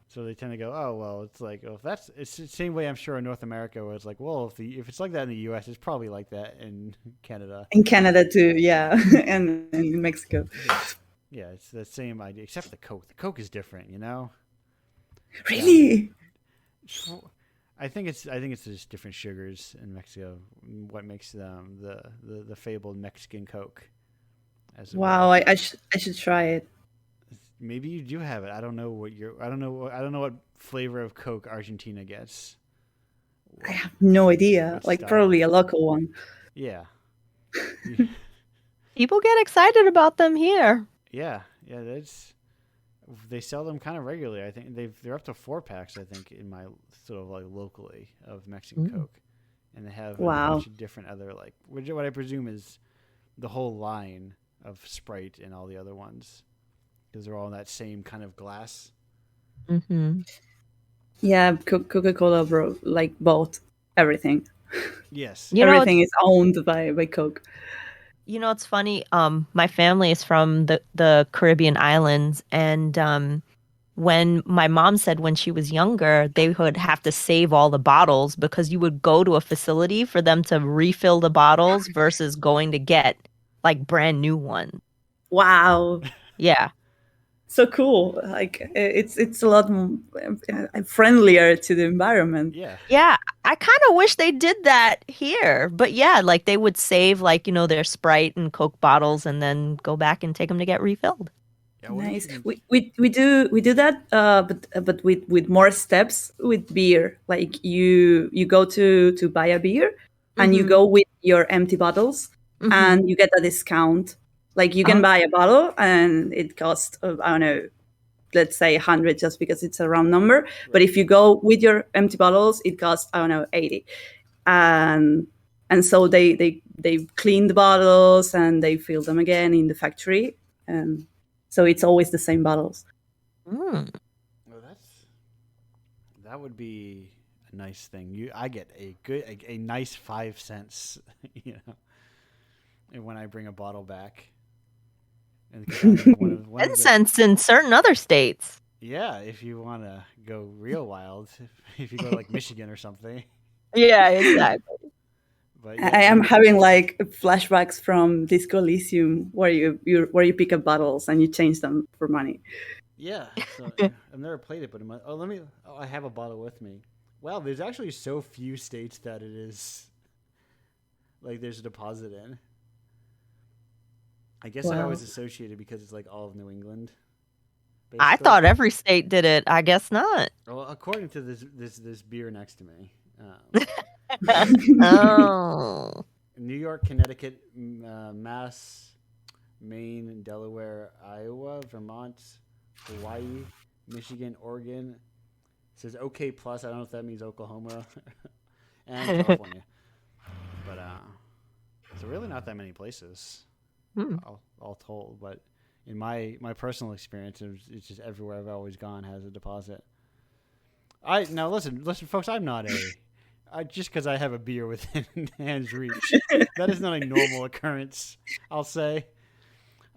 So they tend to go, oh well, it's like, oh, if it's the same way I'm sure in North America, where it's like, well, if it's like that in the U.S., it's probably like that in Canada. In Canada too, yeah, and in Mexico. Yeah, it's the same idea, except the Coke. The Coke is different, Really? I think it's just different sugars in Mexico. What makes them the fabled Mexican Coke? Wow, I should try it. Maybe you do have it. I don't know what I don't know. I don't know what flavor of Coke Argentina gets. I have no idea. What Like style? probably a local one. Yeah. People get excited about them here. Yeah. They sell them kind of regularly. I think they're up to 4-packs. I think in my sort of like locally of Mexican Coke, and they have a Wow. bunch of different other like what I presume is the whole line of Sprite and all the other ones because they're all in that same kind of glass. Mm-hmm. Yeah, Coca-Cola like bought everything. Yes. You know, Everything is owned by Coke. it's funny. My family is from the Caribbean islands, and when my mom said when she was younger, they would have to save all the bottles because you would go to a facility for them to refill the bottles versus going to get like brand new ones. Wow. Yeah. So cool. Like it's a lot friendlier to the environment. Yeah. Yeah, I kind of wish they did that here. But yeah, like they would save like, their Sprite and Coke bottles and then go back and take them to get refilled. Yeah, what Nice. if We do that, but with more steps with beer. Like you go to buy a beer, and you Mhm. go with your empty bottles, Mhm. and you get a discount. Like you can buy a bottle, and it costs I don't know, let's say 100, just because it's a round number. But if you go with your empty bottles, it costs I don't know 80, and so they clean the bottles and they fill them again in the factory, and so it's always the same bottles. Mm. Well, that would be a nice thing. I get a nice 5 cents, and when I bring a bottle back. And 'cause I'm one of 10 cents in certain other states. yeah, if you want to go real wild, if you go to like Michigan or something. Yeah, exactly. But I am having like flashbacks from Disco Elysium, where you pick up bottles and you change them for money. yeah. So I've never played it, but I have a bottle with me. Wow, there's actually so few states that it is like there's a deposit in. I guess I Wow. always associated because it's like all of New England. I basically. thought every state did it. I guess not. Well, according to this beer next to me, Oh. New York, Connecticut, Mass, Maine, Delaware, Iowa, Vermont, Hawaii, Michigan, Oregon. It says OK plus. I don't know if that means Oklahoma and California. But so really not that many places, all told. But in my personal experience, it's just everywhere I've always gone has a deposit. Now listen, folks. I'm not just because I have a beer within hand's reach. That is not a normal occurrence. I'll say.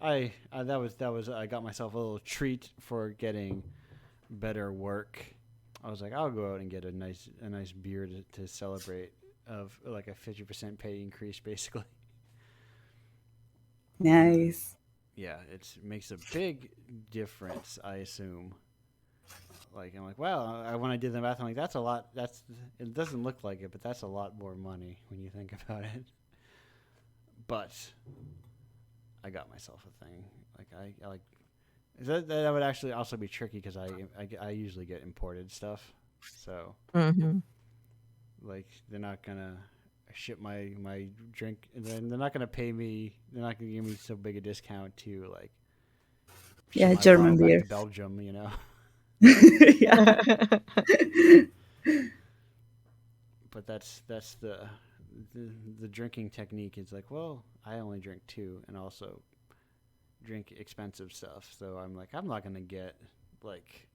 I got myself a little treat for getting better work. I was like, I'll go out and get a nice beer to celebrate of like a 50% pay increase, basically. Nice. Yeah, it makes a big difference, I assume. Like I'm like, well, when I did the math, I'm like, that's a lot. It doesn't look like it, but that's a lot more money when you think about it. But I got myself a thing. Like I like that would actually also be tricky because I usually get imported stuff, so like they're not gonna ship my drink, and then they're not gonna pay me. They're not gonna give me so big a discount to like. Yeah, ship my German bottle beer. back to Belgium, Yeah. But that's the drinking technique is like, well, I only drink 2 and also drink expensive stuff. So I'm like, I'm not going to get like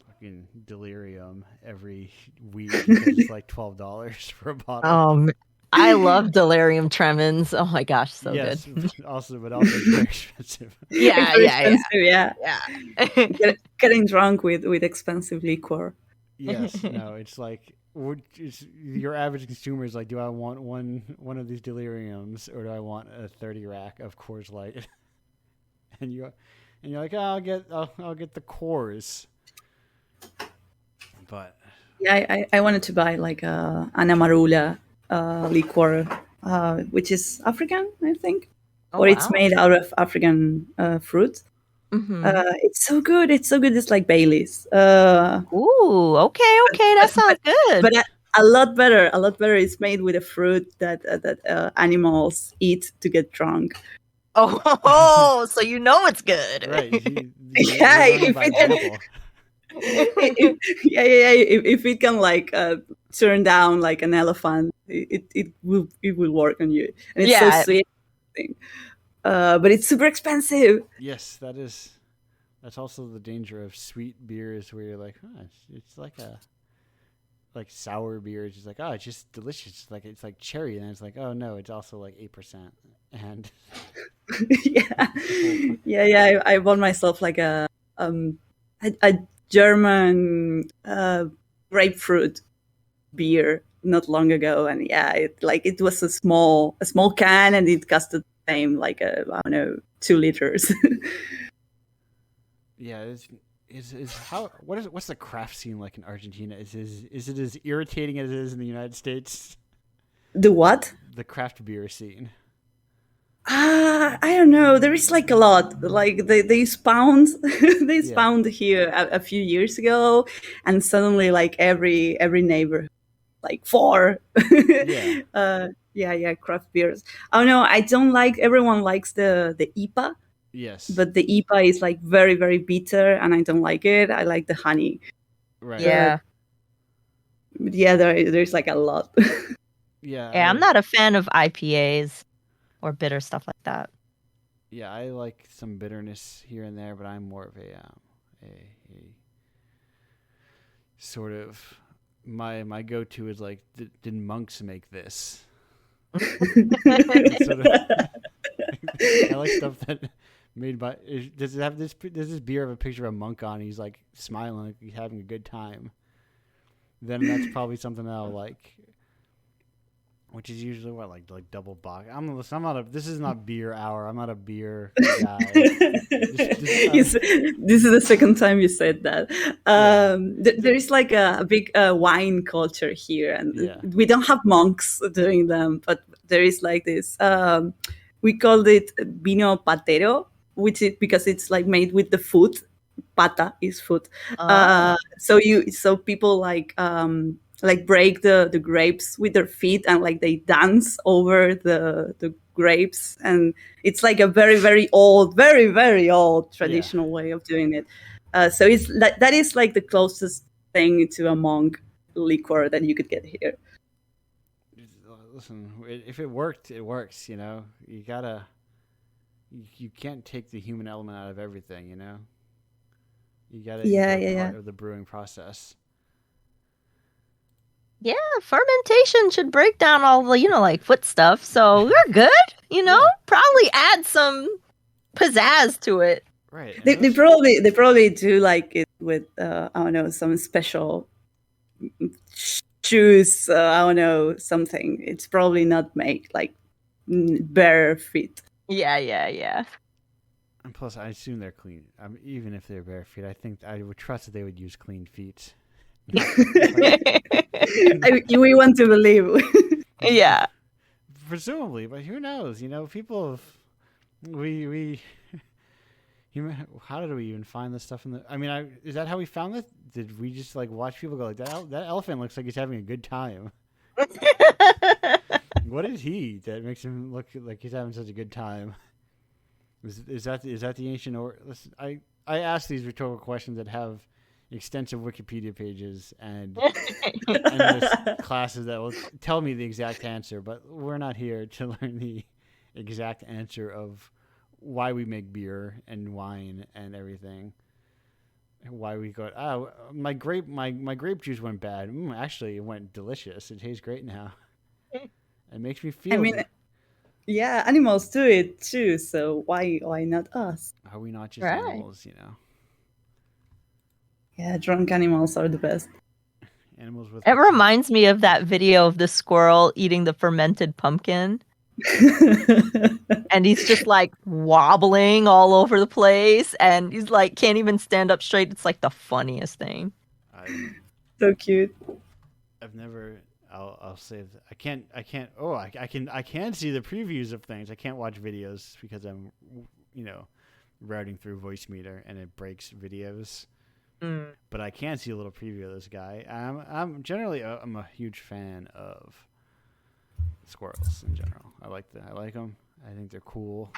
fucking delirium every week because it's like $12 for a bottle. I love delirium tremens. Oh my gosh, so yes, good. but also very expensive. Yeah, Very yeah, expensive, yeah. yeah. Getting drunk with expensive liquor. Yes, no, it's like your average consumer is like, do I want one of these deliriums or do I want a 30 rack of Coors Light? and you're like, oh, I'll get the Coors. But yeah, I wanted to buy like an Amarula liquor, which is African, I think, or it's made out of African fruit. Hmm. It's so good. It's so good. It's like Bailey's. Ooh, okay, that sounds good. But a lot better. A lot better. It's made with a fruit that animals eat to get drunk. Oh, so you know it's good. Right. Yeah, You're learning if by it can, example. yeah. If it can like turn down like an elephant, it will work on you, and it's so Yeah. sweet. But it's super expensive. Yes, that's also the danger of sweet beers where you're like, it's like sour beer. It's just like, it's just delicious. It's like cherry, and it's like, oh no, it's also like 8%. And yeah. I bought myself like a German grapefruit beer not long ago, and it was a small can, and it costed the same, like I don't know, 2 liters. yeah, what's the craft scene like in Argentina? Is it as irritating as it is in the United States? The what? The craft beer scene. I don't know. There is like a lot. Like they spawned, they spawned here a few years ago, and suddenly like every neighborhood, like 4. Yeah, craft beers. Oh no, I don't like. Everyone likes the IPA. Yes. But the IPA is like very, very bitter, and I don't like it. I like the honey. Right. Yeah. But yeah, there's like a lot. Yeah. I'm not a fan of IPAs or bitter stuff like that. Yeah, I like some bitterness here and there, but I'm more of a sort of my go-to is like, did monks make this? Sort of, I like stuff that made by. Does it have this? Does this beer have a picture of a monk on? He's like smiling, like he's having a good time. Then that's probably something that I'll like. Which is usually what, like double bock. I'm not a. This is not beer hour. I'm not a beer guy. This is the second time you said that. There is like a big wine culture here, and we don't have monks doing them, but there is like this. We called it vino patero, which is because it's like made with the foot. Pata is foot. So people like break the grapes with their feet, and like they dance over the grapes, and it's like a very, very old, very, very old traditional way of doing it. So it's that is like the closest thing to a monk liquor that you could get here. Listen, if it worked, it works. You know, you gotta. You can't take the human element out of everything. You know, you gotta. Part of the brewing process. Yeah, fermentation should break down all the, like foot stuff. So we're good, probably add some pizzazz to it. Right. They probably do like it with, I don't know, some special shoes, I don't know, something. It's probably not made like bare feet. Yeah. And plus, I assume they're clean. Even if they're bare feet, I think I would trust that they would use clean feet. We want to believe. Yeah. Presumably, but who knows? People have, we how did we even find this stuff in the? I mean, is that how we found this? Did we just like watch people go like that elephant looks like he's having a good time? What is he that makes him look like he's having such a good time? Is that the ancient or? Listen, I ask these rhetorical questions that have extensive Wikipedia pages and endless classes that will tell me the exact answer, but we're not here to learn the exact answer of why we make beer and wine and everything. Why we go, my grape juice went bad. Actually, it went delicious. It tastes great now. It makes me feel. I mean, good. Yeah, animals do it too. So why not us? Are we not just animals? Yeah, drunk animals are the best. Animals with. It reminds me of that video of the squirrel eating the fermented pumpkin. And he's just like wobbling all over the place, and he's like can't even stand up straight. It's like the funniest thing. So cute. I've never. I'll say that I can't. Oh, I can see the previews of things. I can't watch videos because I'm, routing through voice meter and it breaks videos. Mm. But I can see a little preview of this guy. I'm generally I'm a huge fan of squirrels in general. I like them. I think they're cool.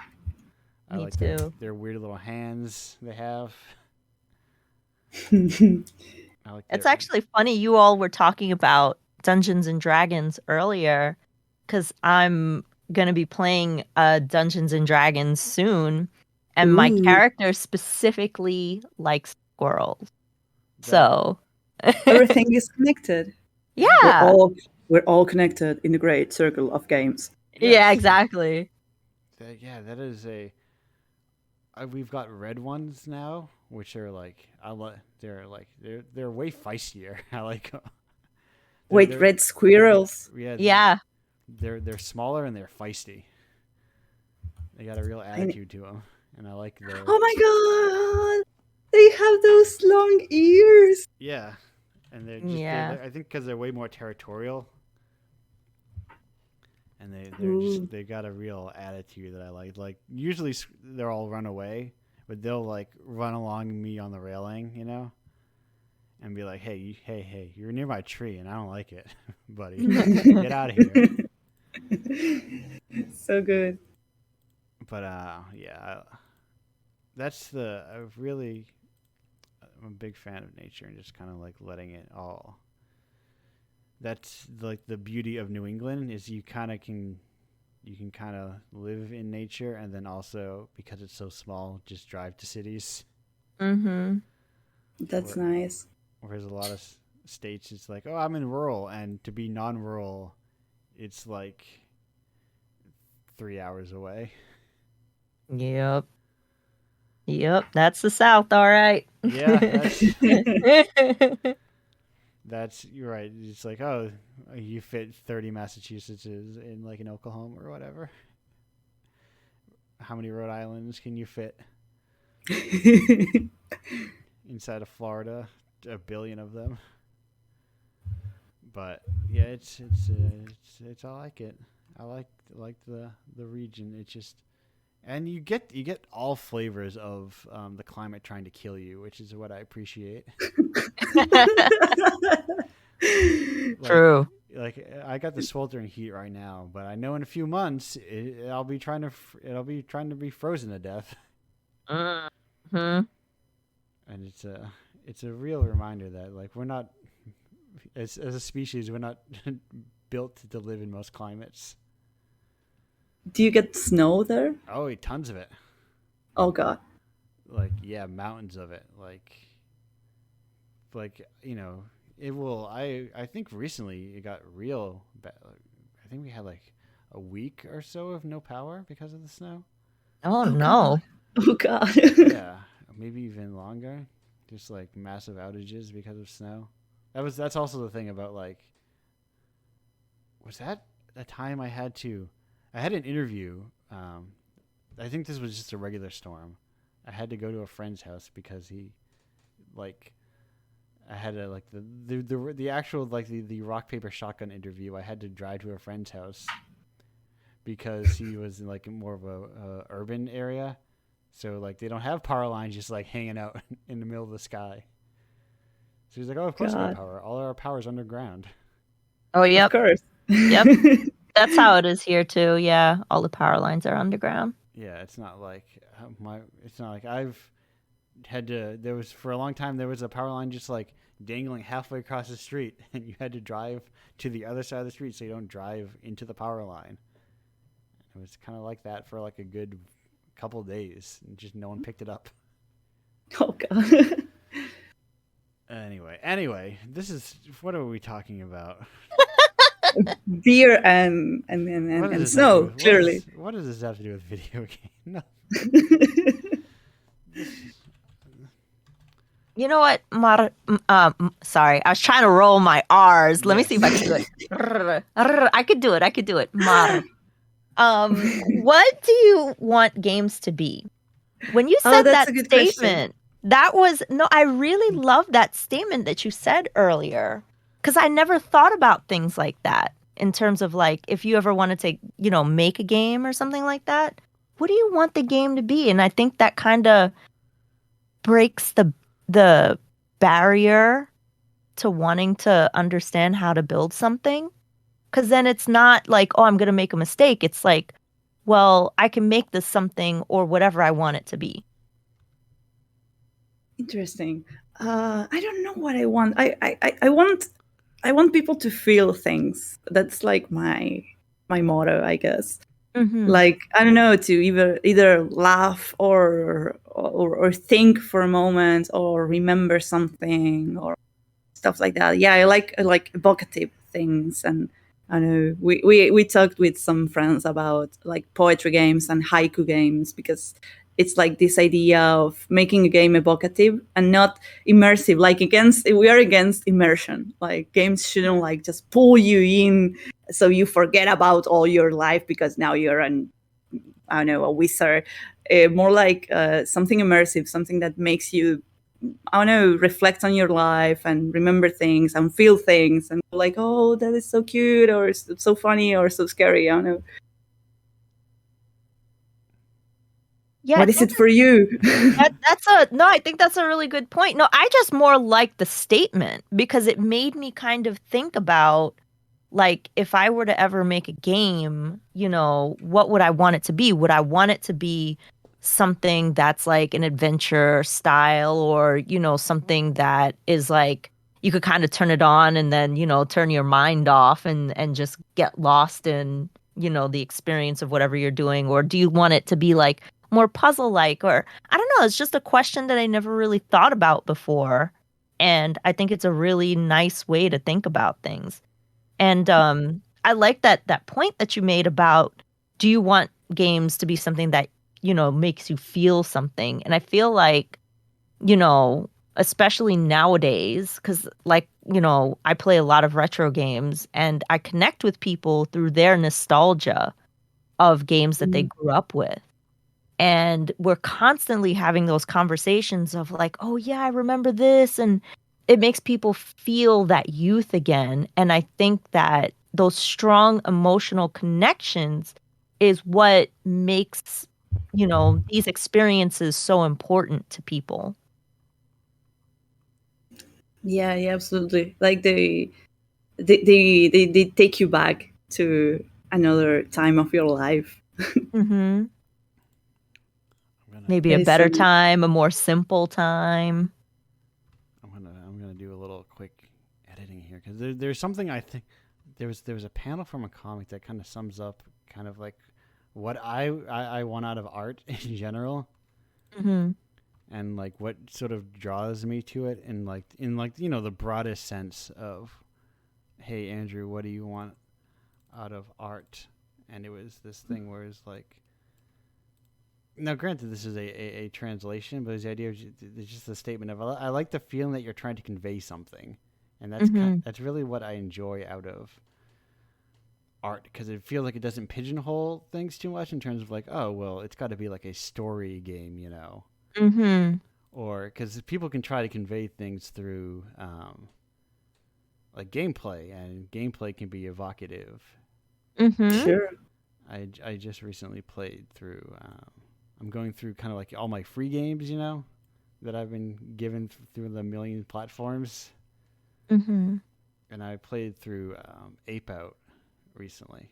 I Me like too. their weird little hands they have. I like It's their- actually funny you all were talking about Dungeons and Dragons earlier, because I'm gonna be playing Dungeons and Dragons soon, and my Ooh. character specifically likes squirrels. that- So Everything is connected. yeah, We're all connected in the great circle of games. yeah, Yes. exactly. that is a. We've got red ones now, which are like they're way feistier. I like. Wait, they're- red squirrels. Yeah. Yeah, They're smaller and they're feisty. They got a real attitude to them, and I like their. Oh my god! They have those long ears. Yeah, and they're just. Yeah. I think because they're way more territorial, and Ooh. they got a real attitude that I like. Like usually they're all run away, but they'll like run along me on the railing, and be like, hey, you're near my tree and I don't like it, buddy. Get out of here. So good. But I'm a big fan of nature and just kind of like letting it all. That's like the beauty of New England is you can kind of live in nature and then also because it's so small just drive to cities. mm-hmm. That's Where- nice. Whereas a lot of states it's like, oh, I'm in rural, and to be non-rural, it's like 3 hours away. Yep, that's the South, all right. Yeah, you're right. It's like, oh, you fit 30 Massachusetts in like in Oklahoma or whatever. How many Rhode Islands can you fit inside of Florida? 1 billion of them. But yeah, it's I like it. I like the region. It's just, and you get all flavors of the climate trying to kill you, which is what I appreciate. True. Like I got the sweltering heat right now, but I know in a few months it'll be trying to be frozen to death. Mm-hmm. And it's a real reminder that like we're not as a species we're not built to live in most climates. Do you get snow there? Oh, tons of it. Oh god. Like yeah, mountains of it. Like it will. I think recently it got real bad. I think we had like a week or so of no power because of the snow. Oh no. Oh god. Yeah, maybe even longer. Just like massive outages because of snow. That's also the thing about like. Was that a time I had an interview? I think this was just a regular storm. I had to go to a friend's house because he, like, I had a like the actual like the rock paper shotgun interview. I had to drive to a friend's house because he was in like more of a urban area. So, like, they don't have power lines just, like, hanging out in the middle of the sky. So he's like, oh, of course we have power. All our power's underground. Oh, yep. Of course. Yep. That's how it is here, too. Yeah. All the power lines are underground. Yeah, it's not like I've had to, for a long time, there was a power line just, like, dangling halfway across the street. And you had to drive to the other side of the street so you don't drive into the power line. It was kind of like that for, like, a good couple of days, and just no one picked it up. Oh god. Anyway, this is what are we talking about? Beer and snow, clearly. What does this have to do with video game? No. You know what? Sorry, I was trying to roll my R's. Let me see if I can do it. I could do it. Mar. What do you want games to be? When you said that's that a good question. statement, I really love that statement that you said earlier, because I never thought about things like that in terms of like if you ever wanted to, make a game or something like that. what do you want the game to be? And I think that kind of breaks the barrier to wanting to understand how to build something. Because then it's not like, oh, I'm going to make a mistake. It's like, well, I can make this something or whatever I want it to be. Interesting. I don't know what I want. I want people to feel things. That's like my motto, I guess. Mm-hmm. Like, I don't know, to either laugh or think for a moment or remember something or stuff like that. Yeah, I like evocative things. And I know we talked with some friends about like poetry games and haiku games, because it's like this idea of making a game evocative and not immersive. Like, we are against immersion. Like, games shouldn't like just pull you in so you forget about all your life because now you're I don't know, a wizard. More like something immersive, something that makes you, I don't know, reflect on your life and remember things and feel things and like, oh, that is so cute or so funny or so scary. I don't know. Yeah, What is it for you? I think that's a really good point. No, I just more like the statement because it made me kind of think about like if I were to ever make a game, what would I want it to be? Would I want it to be something that's like an adventure style or, something that is like you could kind of turn it on and then, turn your mind off and just get lost in, the experience of whatever you're doing? Or do you want it to be like more puzzle like? Or I don't know, it's just a question that I never really thought about before. And I think it's a really nice way to think about things. And I like that point that you made about do you want games to be something that, makes you feel something? And I feel like, you know, especially nowadays, because like, I play a lot of retro games and I connect with people through their nostalgia of games that they grew up with. And we're constantly having those conversations of like, oh yeah, I remember this. And it makes people feel that youth again. And I think that those strong emotional connections is what makes, these experiences so important to people. Yeah, absolutely. Like they take you back to another time of your life. Mm-hmm. Maybe That a is so better good. time, a more simple time. I'm gonna do a little quick editing here because there's something I think there was a panel from a comic that kind of sums up kind of like what I want out of art in general, Mm-hmm. and like what sort of draws me to it, and like in like the broadest sense of, hey Andrew, what do you want out of art? And it was this thing where it's like, now granted this is a translation, but the idea is just the statement of I like the feeling that you're trying to convey something, and Mm-hmm. that's really what I enjoy out of art, because it feels like it doesn't pigeonhole things too much in terms of like, oh well, it's got to be like a story game, Mm-hmm. or because people can try to convey things through like gameplay, and gameplay can be evocative. Mm-hmm. Sure. I just recently played through. I'm going through kind of like all my free games, that I've been given through the million platforms, Mm-hmm. and I played through Ape Out recently,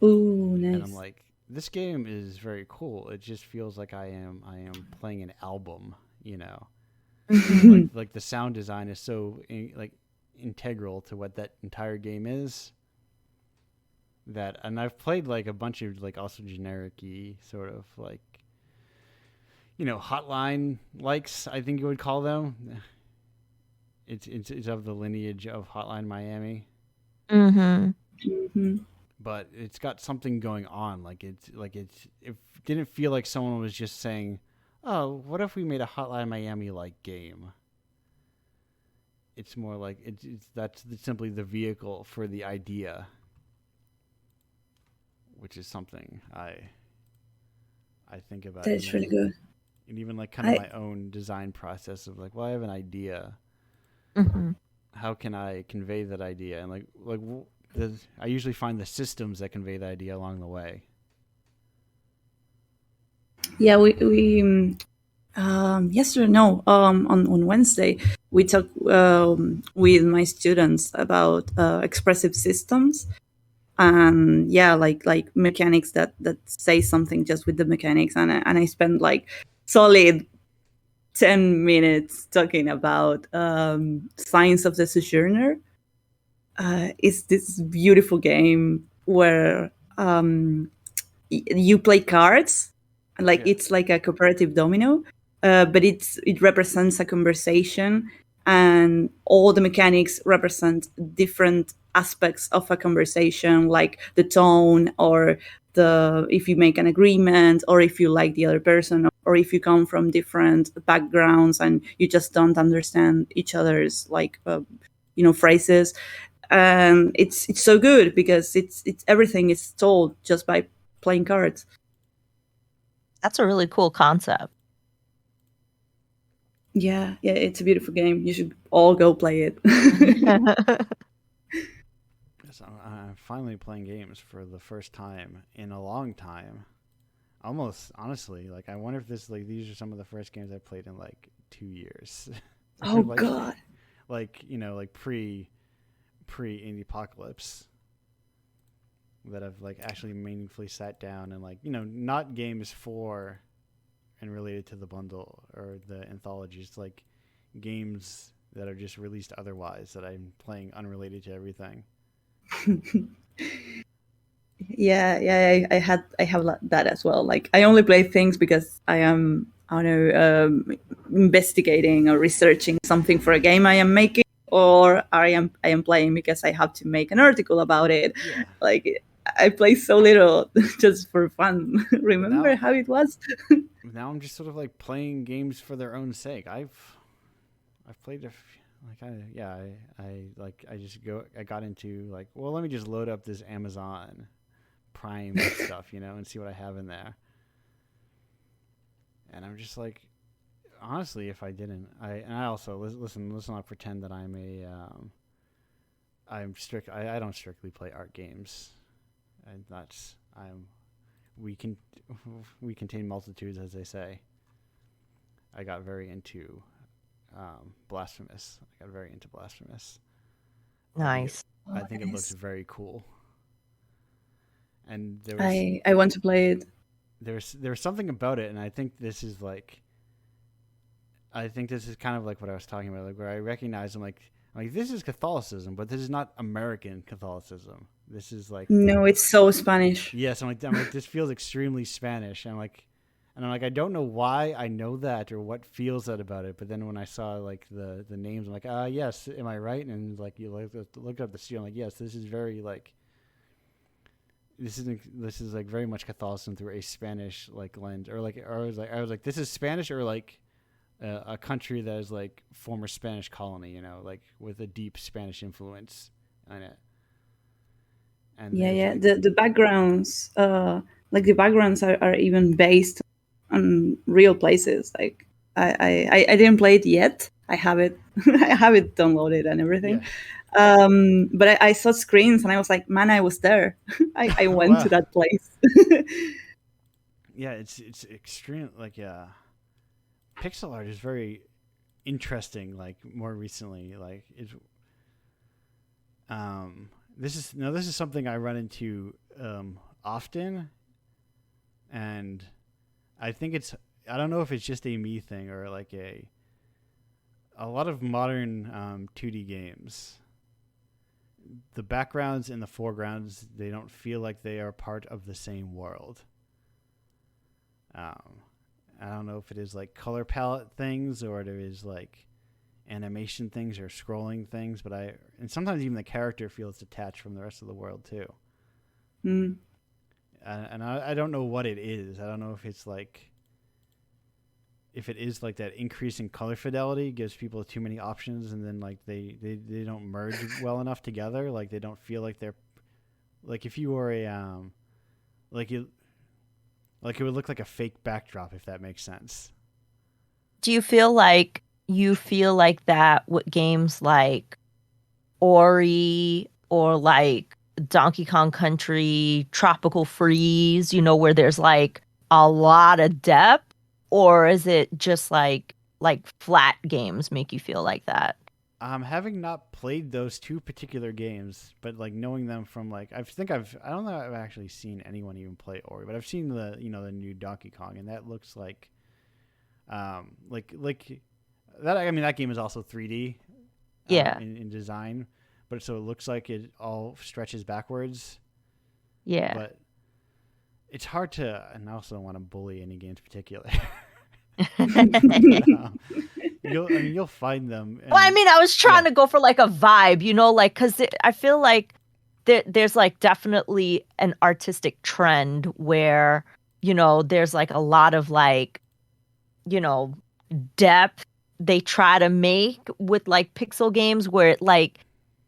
Ooh, and I'm nice. like, this game is very cool. It just feels like I am playing an album, Mm-hmm. like the sound design is so like integral to what that entire game is. And I've played like a bunch of like also generic-y sort of like hotline likes, I think you would call them. It's of the lineage of Hotline Miami, Mm-hmm. Hmm. but it's got something going on. It didn't feel like someone was just saying, "Oh, what if we made a Hotline Miami like game?" It's more like that's simply the vehicle for the idea, which is something I think about, That's really good. and even like kind of I my own design process of like, well, I have an idea. Mm-hmm. How can I convey that idea? And I usually find the systems that convey the idea along the way. Yeah, yesterday, no, on Wednesday, we talked with my students about expressive systems, and yeah, like mechanics that say something just with the mechanics, and I spent like solid 10 minutes talking about Science of the Sojourner. It's this beautiful game where you play cards, like Yeah. it's like a cooperative domino, but it represents a conversation, and all the mechanics represent different aspects of a conversation, like the tone, or the if you make an agreement, or if you like the other person, or if you come from different backgrounds and you just don't understand each other's like phrases. And it's so good because it's everything is told just by playing cards. That's a really cool concept. Yeah, it's a beautiful game. You should all go play it. Yes, I'm finally playing games for the first time in a long time. Almost honestly, like I wonder if these are some of the first games I played in like 2 years. Oh like, God. like like pre Indiepocalypse, that I've like actually meaningfully sat down and like not games for and related to the bundle or the anthologies, like games that are just released otherwise that I'm playing unrelated to everything. I have that as well. Like I only play things because I am, I don't know, investigating or researching something for a game I am making, or I am playing because I have to make an article about it. Yeah. Like I play so little just for fun. Remember now- how it was? Now I'm just sort of like playing games for their own sake. I've played I got into like, well, let me just load up this Amazon Prime stuff, and see what I have in there. And I'm just like, honestly, if I didn't, I also listen. Let's not pretend that I'm I don't strictly play art games, and we can we contain multitudes, as they say. I got very into Blasphemous. Nice. I think it looks very cool. And I want to play it. There's something about it, and I think this is kind of like what I was talking about, like where I recognize I'm like this is Catholicism, but this is not American Catholicism. This is like no, it's so Spanish. Yes, I'm like this feels extremely Spanish. I'm like I don't know why I know that or what feels that about it, but then when I saw like the names, I'm like, yes, am I right? And like you look up the seal, I'm like, yes, this is very like this is like very much Catholicism through a Spanish like lens, or I was like this is Spanish, or like a country that is like former Spanish colony, like with a deep Spanish influence on it. And like, the backgrounds, like the backgrounds are even based on real places. Like I didn't play it yet. I have it I have it downloaded and everything. Yeah. But I saw screens and I was like, man, I was there. I went to that place. Yeah, it's extreme. Like pixel art is very interesting. Like more recently, like it's this is something I run into often, and I think I don't know if it's just a me thing or like a lot of modern 2D games. The backgrounds and the foregrounds, they don't feel like they are part of the same world. I don't know if it is like color palette things or it is like animation things or scrolling things, but and sometimes even the character feels detached from the rest of the world too. Mm. And I don't know what it is. I don't know if it's like that increase in color fidelity gives people too many options, and then like they don't merge well enough together. Like they don't feel like they're like if you were a like it would look like a fake backdrop, if that makes sense. Do you feel like that with games like Ori or like Donkey Kong Country, Tropical Freeze, where there's like a lot of depth, or is it just like flat games make you feel like that? Having not played those two particular games, but like knowing them from like I don't know if I've actually seen anyone even play Ori, but I've seen the the new Donkey Kong, and that looks like that. I mean, that game is also 3D Yeah. in design, but so it looks like it all stretches backwards. Yeah. But it's hard to, and I also don't want to bully any games particular. You'll find them. Well, I mean, I was trying to go for like a vibe, like because I feel like there's like definitely an artistic trend where there's like a lot of like depth they try to make with like pixel games where it like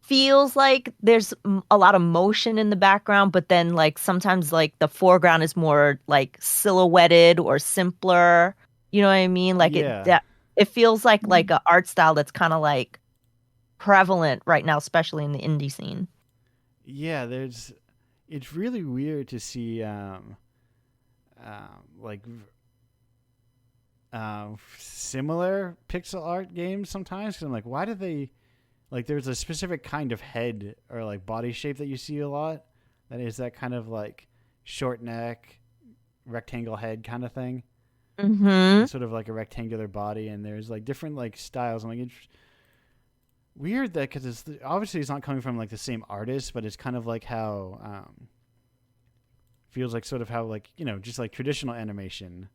feels like there's a lot of motion in the background, but then like sometimes like the foreground is more like silhouetted or simpler. You know what I mean? Like it feels like an art style that's kind of like prevalent right now, especially in the indie scene. Yeah, it's really weird to see similar pixel art games sometimes, because I'm like, why do they like? There's a specific kind of head or like body shape that you see a lot. That is that kind of like short neck, rectangle head kind of thing. Mm-hmm. It's sort of like a rectangular body, and there's like different like styles. I'm like, it's weird that because obviously it's not coming from like the same artist, but it's kind of like how feels like sort of how like just like traditional animation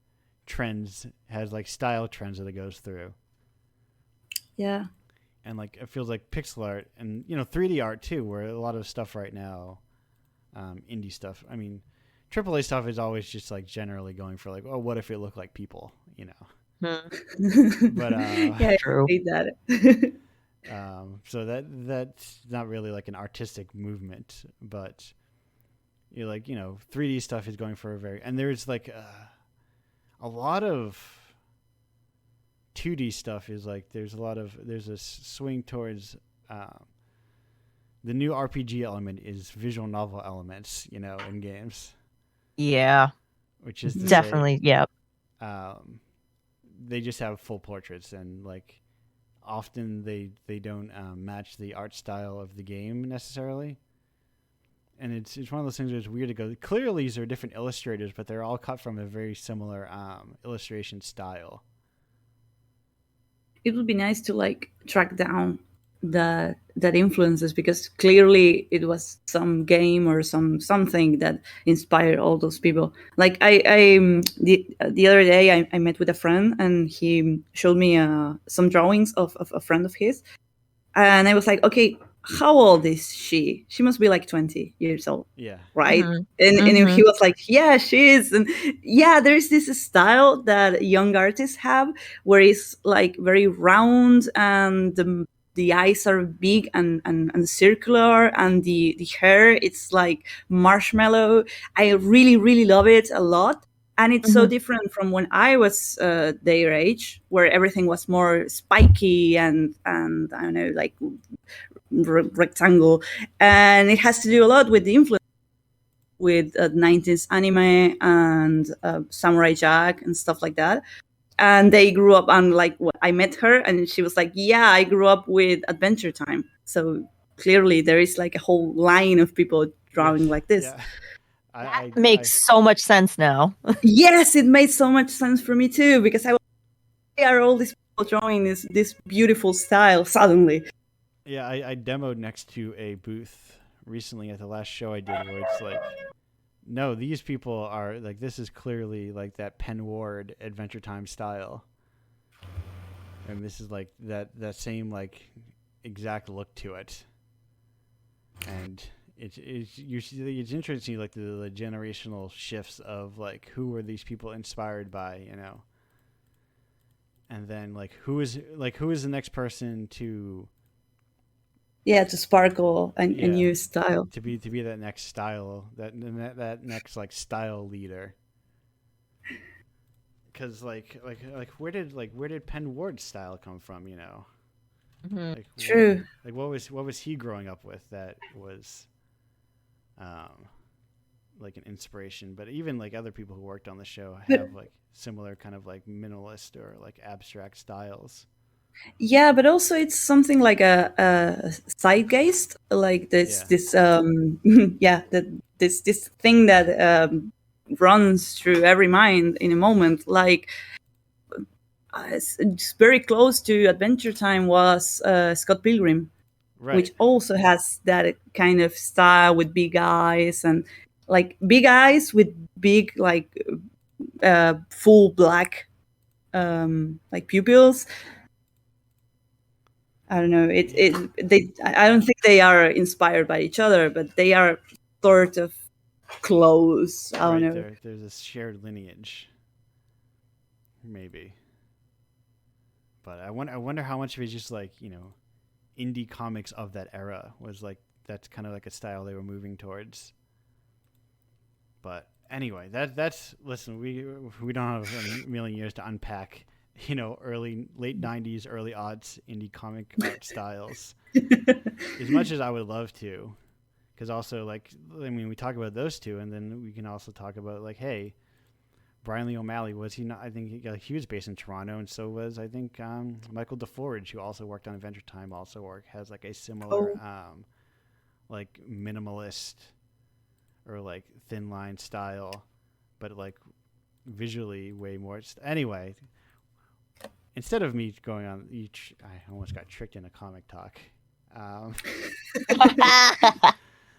trends has like style trends that it goes through. Yeah. And like it feels like pixel art and 3D art too, where a lot of stuff right now, indie stuff. I mean, AAA stuff is always just like generally going for like, oh, what if it looked like people, But yeah, true. I hate that. So that's not really like an artistic movement, but 3D stuff is going for and there's like a lot of 2D stuff is like there's a swing towards the new RPG element is visual novel elements, in games. Yeah. Which is definitely, yeah. They just have full portraits, and like often they don't match the art style of the game necessarily. And it's one of those things where it's weird to go, clearly these are different illustrators, but they're all cut from a very similar illustration style. It would be nice to like track down that influences, because clearly it was some game or something that inspired all those people. Like the other day I met with a friend, and he showed me some drawings of a friend of his, and I was like, okay, how old is she? She must be like 20 years old. Yeah. Right. Mm-hmm. And he was like, yeah, she is. And yeah, there's this style that young artists have where it's like very round, and the eyes are big and circular, and the hair, it's like marshmallow. I really, really love it a lot. And it's so different from when I was their age, where everything was more spiky and I don't know, like rectangle. And it has to do a lot with the influence with 90s anime and Samurai Jack and stuff like that. And they grew up, and like I met her, and she was like, yeah, I grew up with Adventure Time. So clearly there is like a whole line of people drawing like this. Yeah. That makes so much sense now. Yes, it made so much sense for me too, because why are all these people drawing this beautiful style suddenly? Yeah, I demoed next to a booth recently at the last show I did, where it's like, no, these people are like, this is clearly like that Penn Ward Adventure Time style, and this is like that same like exact look to it. And it's interesting, like the generational shifts of like who were these people inspired by, and then like who is the next person to sparkle a new style, to be that next style, that next like style leader. Because like where did Penn Ward's style come from? Like, what was he growing up with that was like an inspiration, but even like other people who worked on the show But have like similar kind of like minimalist or like abstract styles. yeah, but also it's something like a zeitgeist, like Yeah. this yeah, this thing that runs through every mind in a moment. Like it's very close to Adventure Time was Scott Pilgrim, which Right. also has that kind of style with big eyes and like big eyes with big like full black like pupils. I don't know. I don't think they are inspired by each other, but they are sort of close. I don't Right. know. There's a shared lineage, maybe. But I wonder how much of it's just like, indie comics of that era was like, that's kind of like a style they were moving towards. But anyway, that's listen, we don't have a million years to unpack, late 90s, early aughts indie comic art styles. As much as I would love to, because also like, I mean, we talk about those two, and then we can also talk about like, hey, Brian Lee O'Malley, was he not? I think he was based in Toronto, and so was I think Michael DeForge, who also worked on Adventure Time, has like a similar Oh. like minimalist or like thin line style, but like visually way more. Anyway, instead of me going on each, I almost got tricked into comic talk,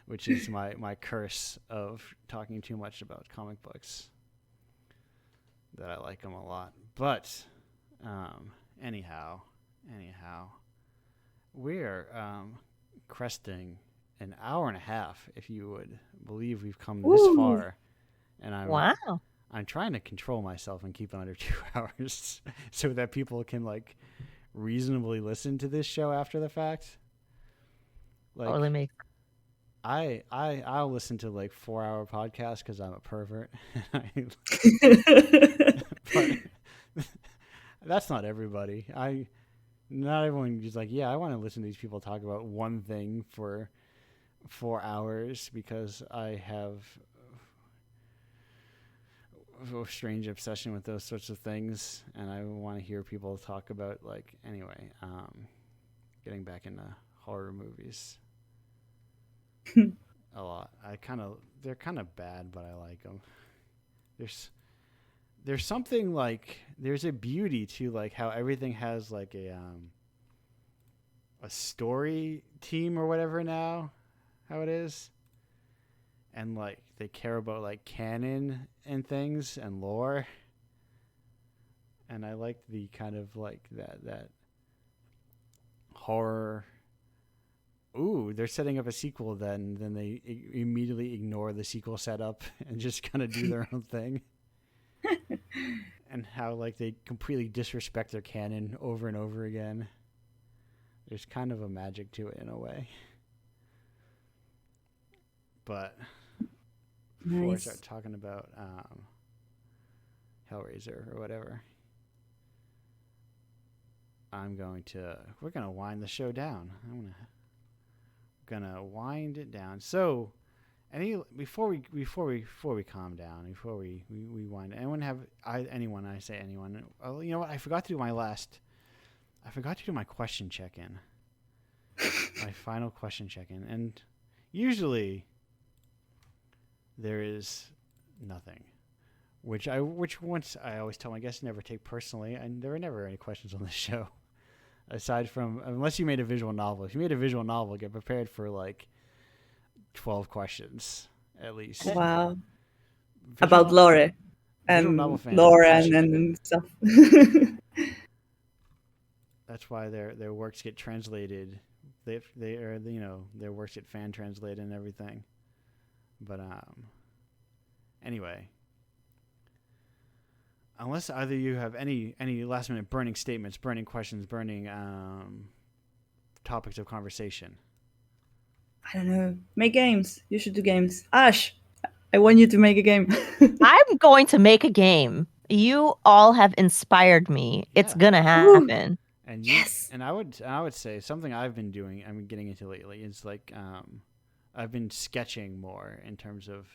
which is my curse of talking too much about comic books. That I like them a lot, but anyhow, we're cresting an hour and a half, if you would believe we've come this Ooh. far, and Wow. I'm trying to control myself and keep it under 2 hours so that people can like reasonably listen to this show after the fact. Like, Totally makes I'll listen to like 4-hour podcasts because I'm a pervert. But that's not everybody. Not everyone is like, yeah, I want to listen to these people talk about one thing for 4 hours because I have a strange obsession with those sorts of things, and I want to hear people talk about like anyway. Getting back into horror movies a lot. They're kind of bad, but I like them. There's something like there's a beauty to like how everything has like a story team or whatever now, how it is, and like they care about like canon and things and lore, and I like the kind of like that horror. Ooh, they're setting up a sequel. Then they immediately ignore the sequel setup and just kind of do their own thing. And how like they completely disrespect their canon over and over again. There's kind of a magic to it in a way. But before I start talking about Hellraiser or whatever, we're gonna wind the show down. I'm gonna wind it down. So before we calm down, before we wind, anyone, I say anyone, you know what, I forgot to do my question check-in. My final question check-in, and usually there is nothing, which once I always tell my guests never take personally, and there are never any questions on the show aside from, unless you made a visual novel. If you made a visual novel, get prepared for like 12 questions at least. Wow. About Laura and Lauren and stuff. That's why their works get translated. Their works get fan translated and everything. But anyway, unless either you have any last minute burning statements, burning questions, burning topics of conversation. I don't know. Make games. You should do games. Ash, I want you to make a game. I'm going to make a game. You all have inspired me. Yeah. It's gonna happen. And yes. And I would say something I've been doing, getting into lately, is like I've been sketching more in terms of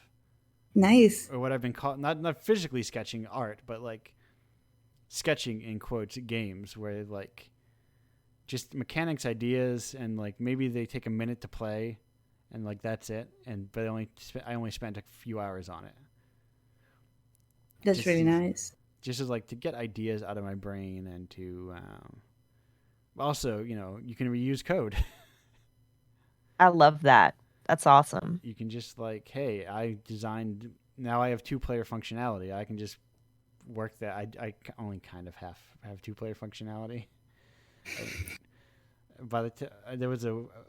Nice. or what I've been called, not physically sketching art, but like sketching in quotes games where like just mechanics, ideas, and like maybe they take a minute to play, and like that's it. And but I only spent a few hours on it. That's Just really nice. Just as like to get ideas out of my brain and to also, you can reuse code. I love that. That's awesome. You can just like, hey, now I have 2-player functionality. I can just work that. I only kind of have 2-player functionality.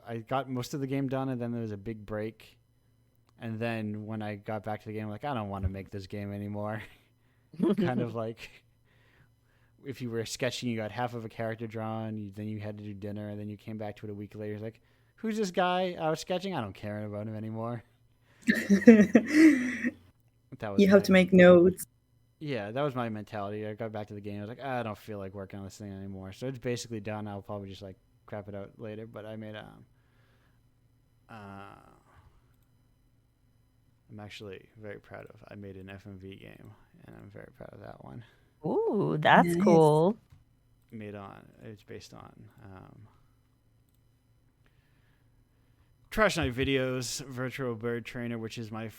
I got most of the game done, and then there was a big break. And then when I got back to the game, I'm like, I don't want to make this game anymore. Kind of like if you were sketching, you got half of a character drawn, then you had to do dinner, and then you came back to it a week later. It's like, who's this guy I was sketching? I don't care about him anymore. You have to make notes. Yeah, that was my mentality. I got back to the game. I was like, I don't feel like working on this thing anymore. So it's basically done. I'll probably just like crap it out later. But I made I'm actually very proud of. I made an FMV game, and I'm very proud of that one. Ooh, that's Nice. cool. It's based on Trash Night Videos Virtual Bird Trainer, which is I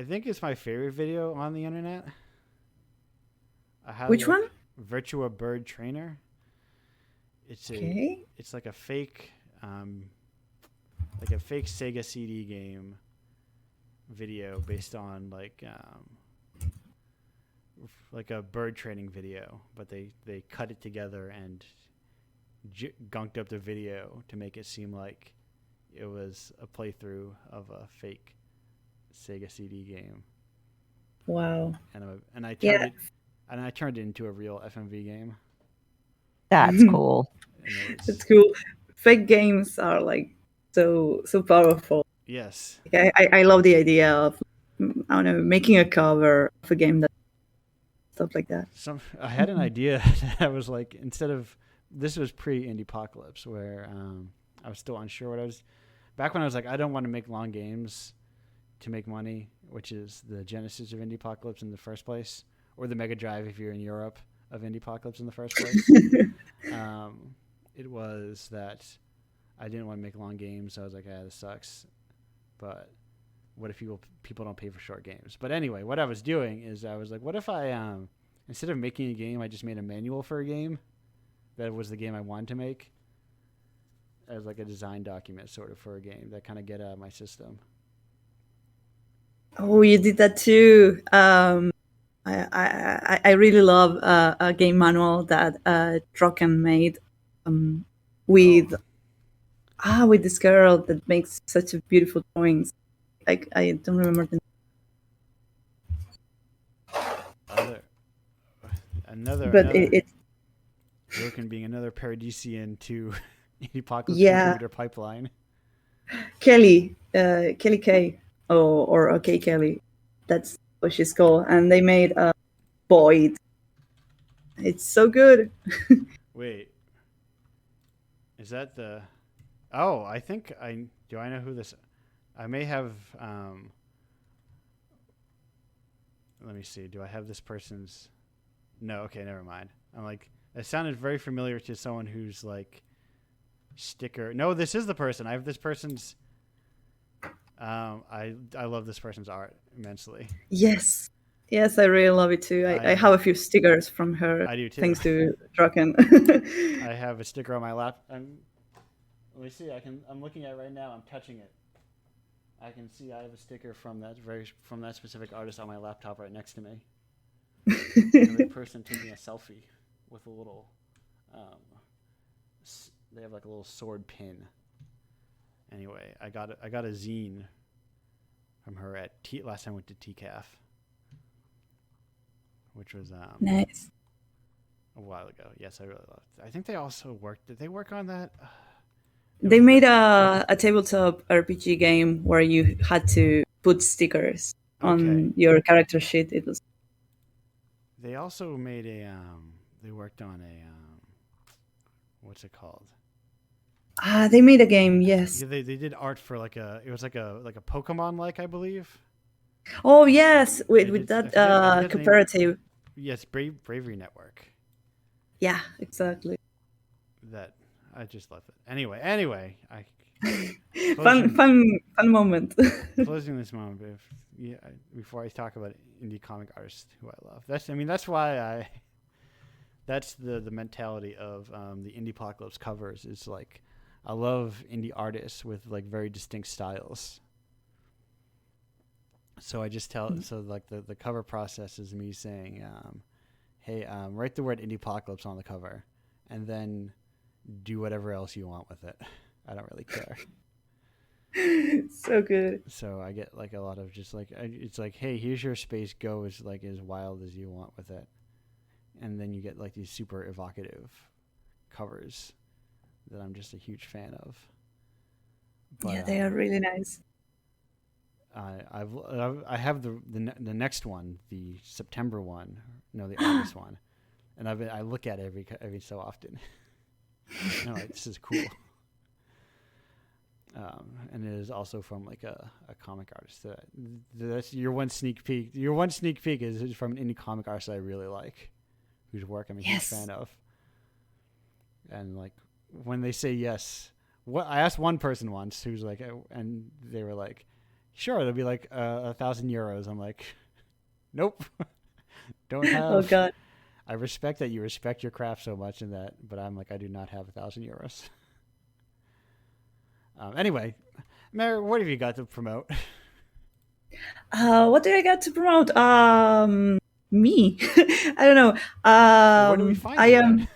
think it's my favorite video on the internet. Which one? Virtua Bird Trainer. It's like a fake Sega CD game video based on like a bird training video, but they cut it together and gunked up the video to make it seem like it was a playthrough of a fake Sega CD game. Wow. And I turned it into a real FMV game. That's cool. That's cool. Fake games are like so powerful. Yes. I love the idea of, I don't know, making a cover of a game, that stuff like that. I had an idea that I was like, this was pre-Indiepocalypse, where I was still unsure what I was. Back when I was like, I don't want to make long games to make money, which is the genesis of Indiepocalypse in the first place, or the Mega Drive if you're in Europe of Indiepocalypse in the first place. It was that I didn't want to make long games, so I was like, this sucks. But what if people don't pay for short games? But anyway, what I was doing is I was like, what if I instead of making a game, I just made a manual for a game that was the game I wanted to make, as like a design document sort of for a game that kind of get out of my system. Oh, you did that too. I really love a game manual that Trocken made with this girl that makes such beautiful drawings. I don't remember the name. But it's Broken being another paradisian to Indiepocalypse contributor pipeline. Kelly K, or OK Kelly, that's what she's called, and they made a Void. It's so good. Wait, is that the? Oh, I think I know who this. I may have. Let me see. Do I have this person's? No. Okay, never mind. I'm like, it sounded very familiar to someone who's like sticker. No, this is the person. I have this person's. I love this person's art immensely. Yes, I really love it too. I have a few stickers from her. I do too. Thanks to Draken. I have a sticker on my lap. Let me see. I'm looking at it right now. I'm touching it. I can see I have a sticker from that specific artist on my laptop right next to me. And the person taking a selfie with a little. They have like a little sword pin. Anyway, I got a zine from her at last time I went to TCAF, which was nice. A while ago. Yes, I really loved it. I think they also worked. Did they work on that? They made a tabletop RPG game where you had to put stickers on your character sheet. It was. They also made they worked on a what's it called? They made a game. Yes. Yeah, they did art for it was like a Pokemon, I believe. Oh yes, with It's, that I forget the name. cooperative. Yes, Bravery Network. Yeah, exactly. That I just love it. Anyway, I Fun, closing fun, fun moment. closing this moment. Before I talk about indie comic artists who I love. That's why I. That's the mentality of the Indiepocalypse covers. Is like, I love indie artists with like very distinct styles. So I just tell so like the cover process is me saying, hey, write the word Indiepocalypse on the cover, and then do whatever else you want with it. I don't really care. So good. So I get like a lot of just like it's like, hey, here's your space. Go as like as wild as you want with it, and then you get like these super evocative covers that I'm just a huge fan of. But Yeah, they are really nice. I have the next one, the September one, no, the August one, and I look at it every so often. I'm like, this is cool. And it is also from like a comic artist. That's your one sneak peek. Your one sneak peek is from an indie comic artist that I really like, whose work I'm a huge fan of. And like when they say yes, what I asked one person once who's like, and they were like, sure, it'll be like €1,000. I'm like, nope, don't have. Oh God. I respect that you respect your craft so much in that, but I'm like, I do not have €1,000. Anyway, Mary, what have you got to promote? What did I got to promote? Me. I don't know. Where do we find I you am. then?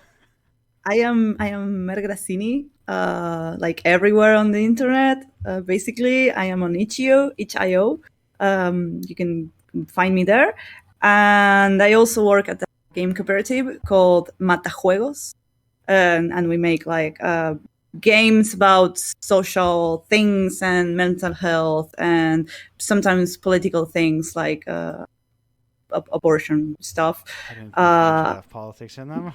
I am Mer Grassini, like everywhere on the internet. Basically, I am on itch.io. You can find me there. And I also work at a game cooperative called Matajuegos. And we make like games about social things and mental health and sometimes political things like abortion stuff. I didn't think games would have politics in them.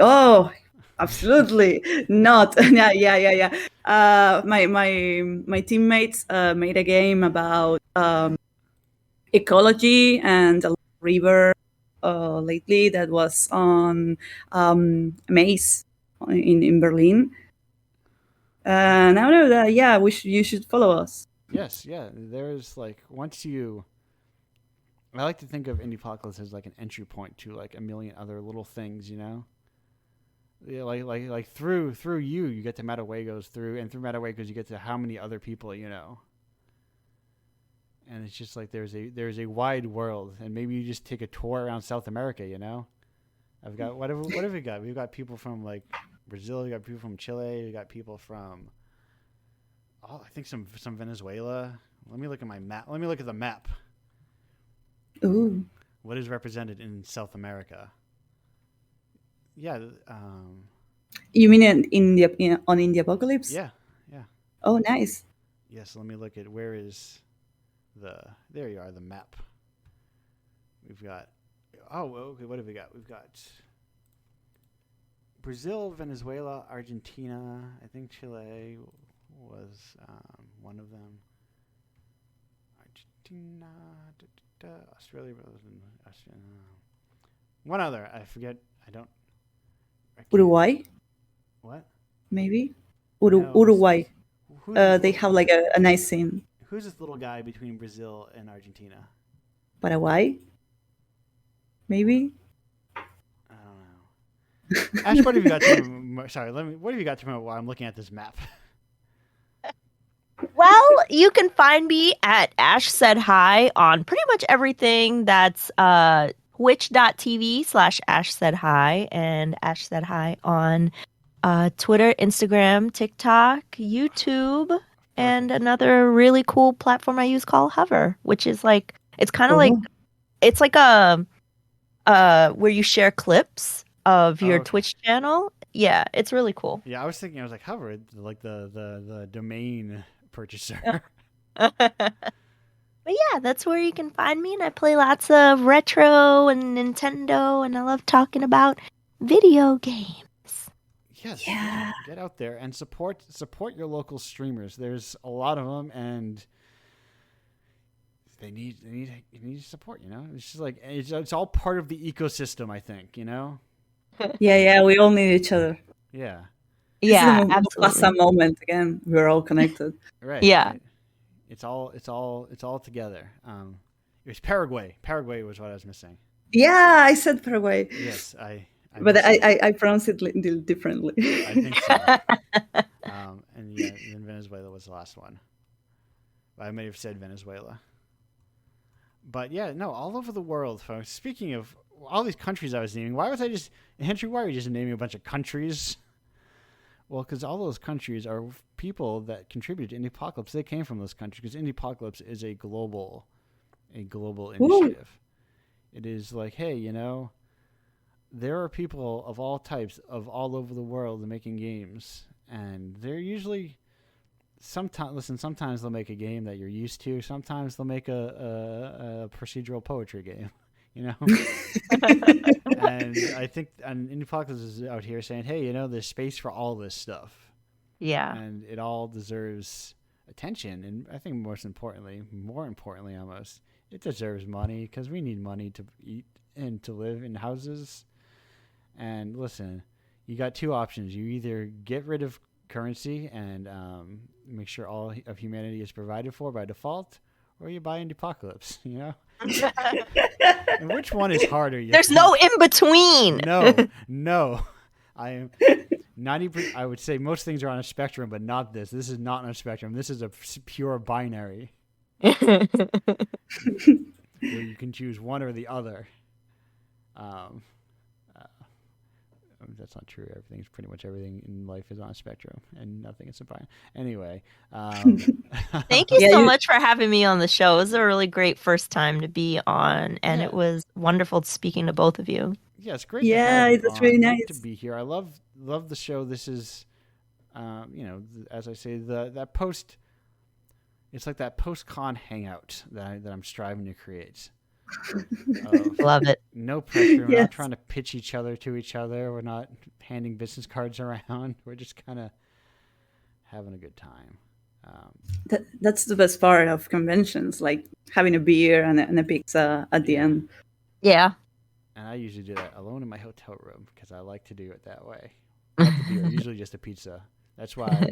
Oh, absolutely not. Yeah. My teammates made a game about ecology and a river lately that was on Maze in Berlin. And I know that you should follow us. Yes, yeah. There's like I like to think of Indiepocalypse as like an entry point to like a million other little things, you know. Yeah, like through you get to Matajuegos through Matajuegos you get to how many other people you know. And it's just like there's a wide world, and maybe you just take a tour around South America, you know. I've got what have we got? We've got people from like Brazil, we got people from Chile, we got people from I think some Venezuela. Let me look at my map. Let me look at the map. Ooh. What is represented in South America? Yeah. You mean on Indiepocalypse? Yeah. Oh, nice. Yes. Let me look at where is there you are, the map. We've got. Oh, okay. What have we got? We've got Brazil, Venezuela, Argentina. I think Chile was one of them. Argentina, Australia, one other. I forget. I can't. Uruguay, What? maybe. No, Uruguay. They little, have like a nice scene. who's this little guy between Brazil and Argentina? Paraguay, maybe. I don't know. Ash, what have you got to? Sorry, what have you got to promote while I'm looking at this map? Well, you can find me at Ash Said Hi on pretty much everything. That's twitch.tv/Ash Said Hi and Ash Said Hi on Twitter, Instagram, TikTok, YouTube, and another really cool platform I use called Hover, which is like it's kind of like it's like a where you share clips of your Twitch channel. Yeah, it's really cool. Yeah, I was like Hover, like the domain purchaser. But yeah, that's where you can find me, and I play lots of retro and Nintendo, and I love talking about video games. Yes, yeah. Get out there and support your local streamers. There's a lot of them, and they need support. It's just like it's all part of the ecosystem. I think. Yeah. We all need each other. Yeah. This is the Yeah, Mufasa absolutely. moment again. We're all connected. Right. Yeah. Right. It's all together. It was Paraguay. Paraguay was what I was missing. Yeah, I said Paraguay, Yes, I but missed it. I pronounce it differently. I think so. And yeah, then Venezuela was the last one. I may have said Venezuela. But yeah, no, all over the world, folks. Speaking of all these countries I was naming, Henry, why are you just naming a bunch of countries? Well, because all those countries are people that contribute to Indiepocalypse. They came from those countries because Indiepocalypse is a global initiative. It is like, hey, there are people of all types of all over the world making games, and they're usually sometimes they'll make a game that you're used to. Sometimes they'll make a procedural poetry game, And I think Indiepocalypse is out here saying, hey, there's space for all this stuff. Yeah. And it all deserves attention. And I think more importantly almost, it deserves money because we need money to eat and to live in houses. And listen, you got two options. You either get rid of currency and make sure all of humanity is provided for by default, or you buy Indiepocalypse, And which one is harder? There's no in between. No. I am 90%. I would say most things are on a spectrum, but not this. This is not on a spectrum. This is a pure binary where you can choose one or the other. That's not true. Everything in life is on a spectrum, and nothing is a binary. Anyway, thank you so much for having me on the show. It was a really great first time to be on, and it was wonderful speaking to both of you. Yeah, it's great. It's really nice to be here. I love the show. This is, as I say, that post. It's like that post-con hangout that I'm striving to create. Love it. No pressure. We're not trying to pitch each other to each other. We're not handing business cards around. We're just kind of having a good time. That's the best part of conventions, like having a beer and a pizza at the end. Yeah. And I usually do that alone in my hotel room because I like to do it that way. Not the beer, usually just a pizza. That's why.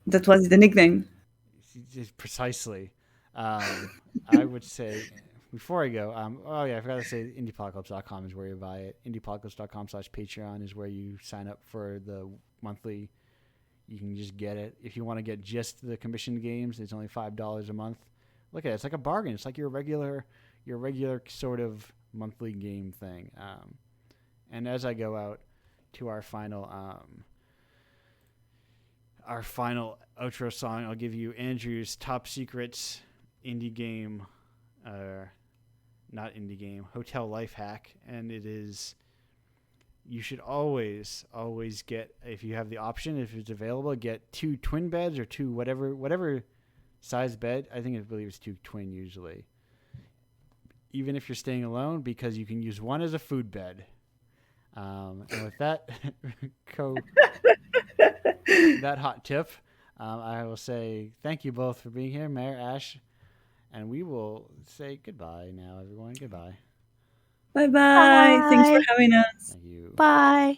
That was the nickname. Precisely. I would say, before I go, I forgot to say Indiepocalypse.com is where you buy it. Indiepocalypse.com/Patreon is where you sign up for the monthly. You can just get it. If you want to get just the commissioned games, it's only $5 a month. Look at it. It's like a bargain. It's like your regular sort of monthly game thing. And as I go out to our final outro song, I'll give you Andrew's top secret indie game, not indie game, hotel life hack, and it is, you should always get, if you have the option, if it's available, get 2 twin beds or 2 whatever size bed. I believe it's 2 twin usually, even if you're staying alone, because you can use one as a food bed. And with that that hot tip, I will say thank you both for being here, Mayor, Ash, and we will say goodbye now, everyone. Goodbye. Bye-bye. Thanks for having us. Thank you. Bye.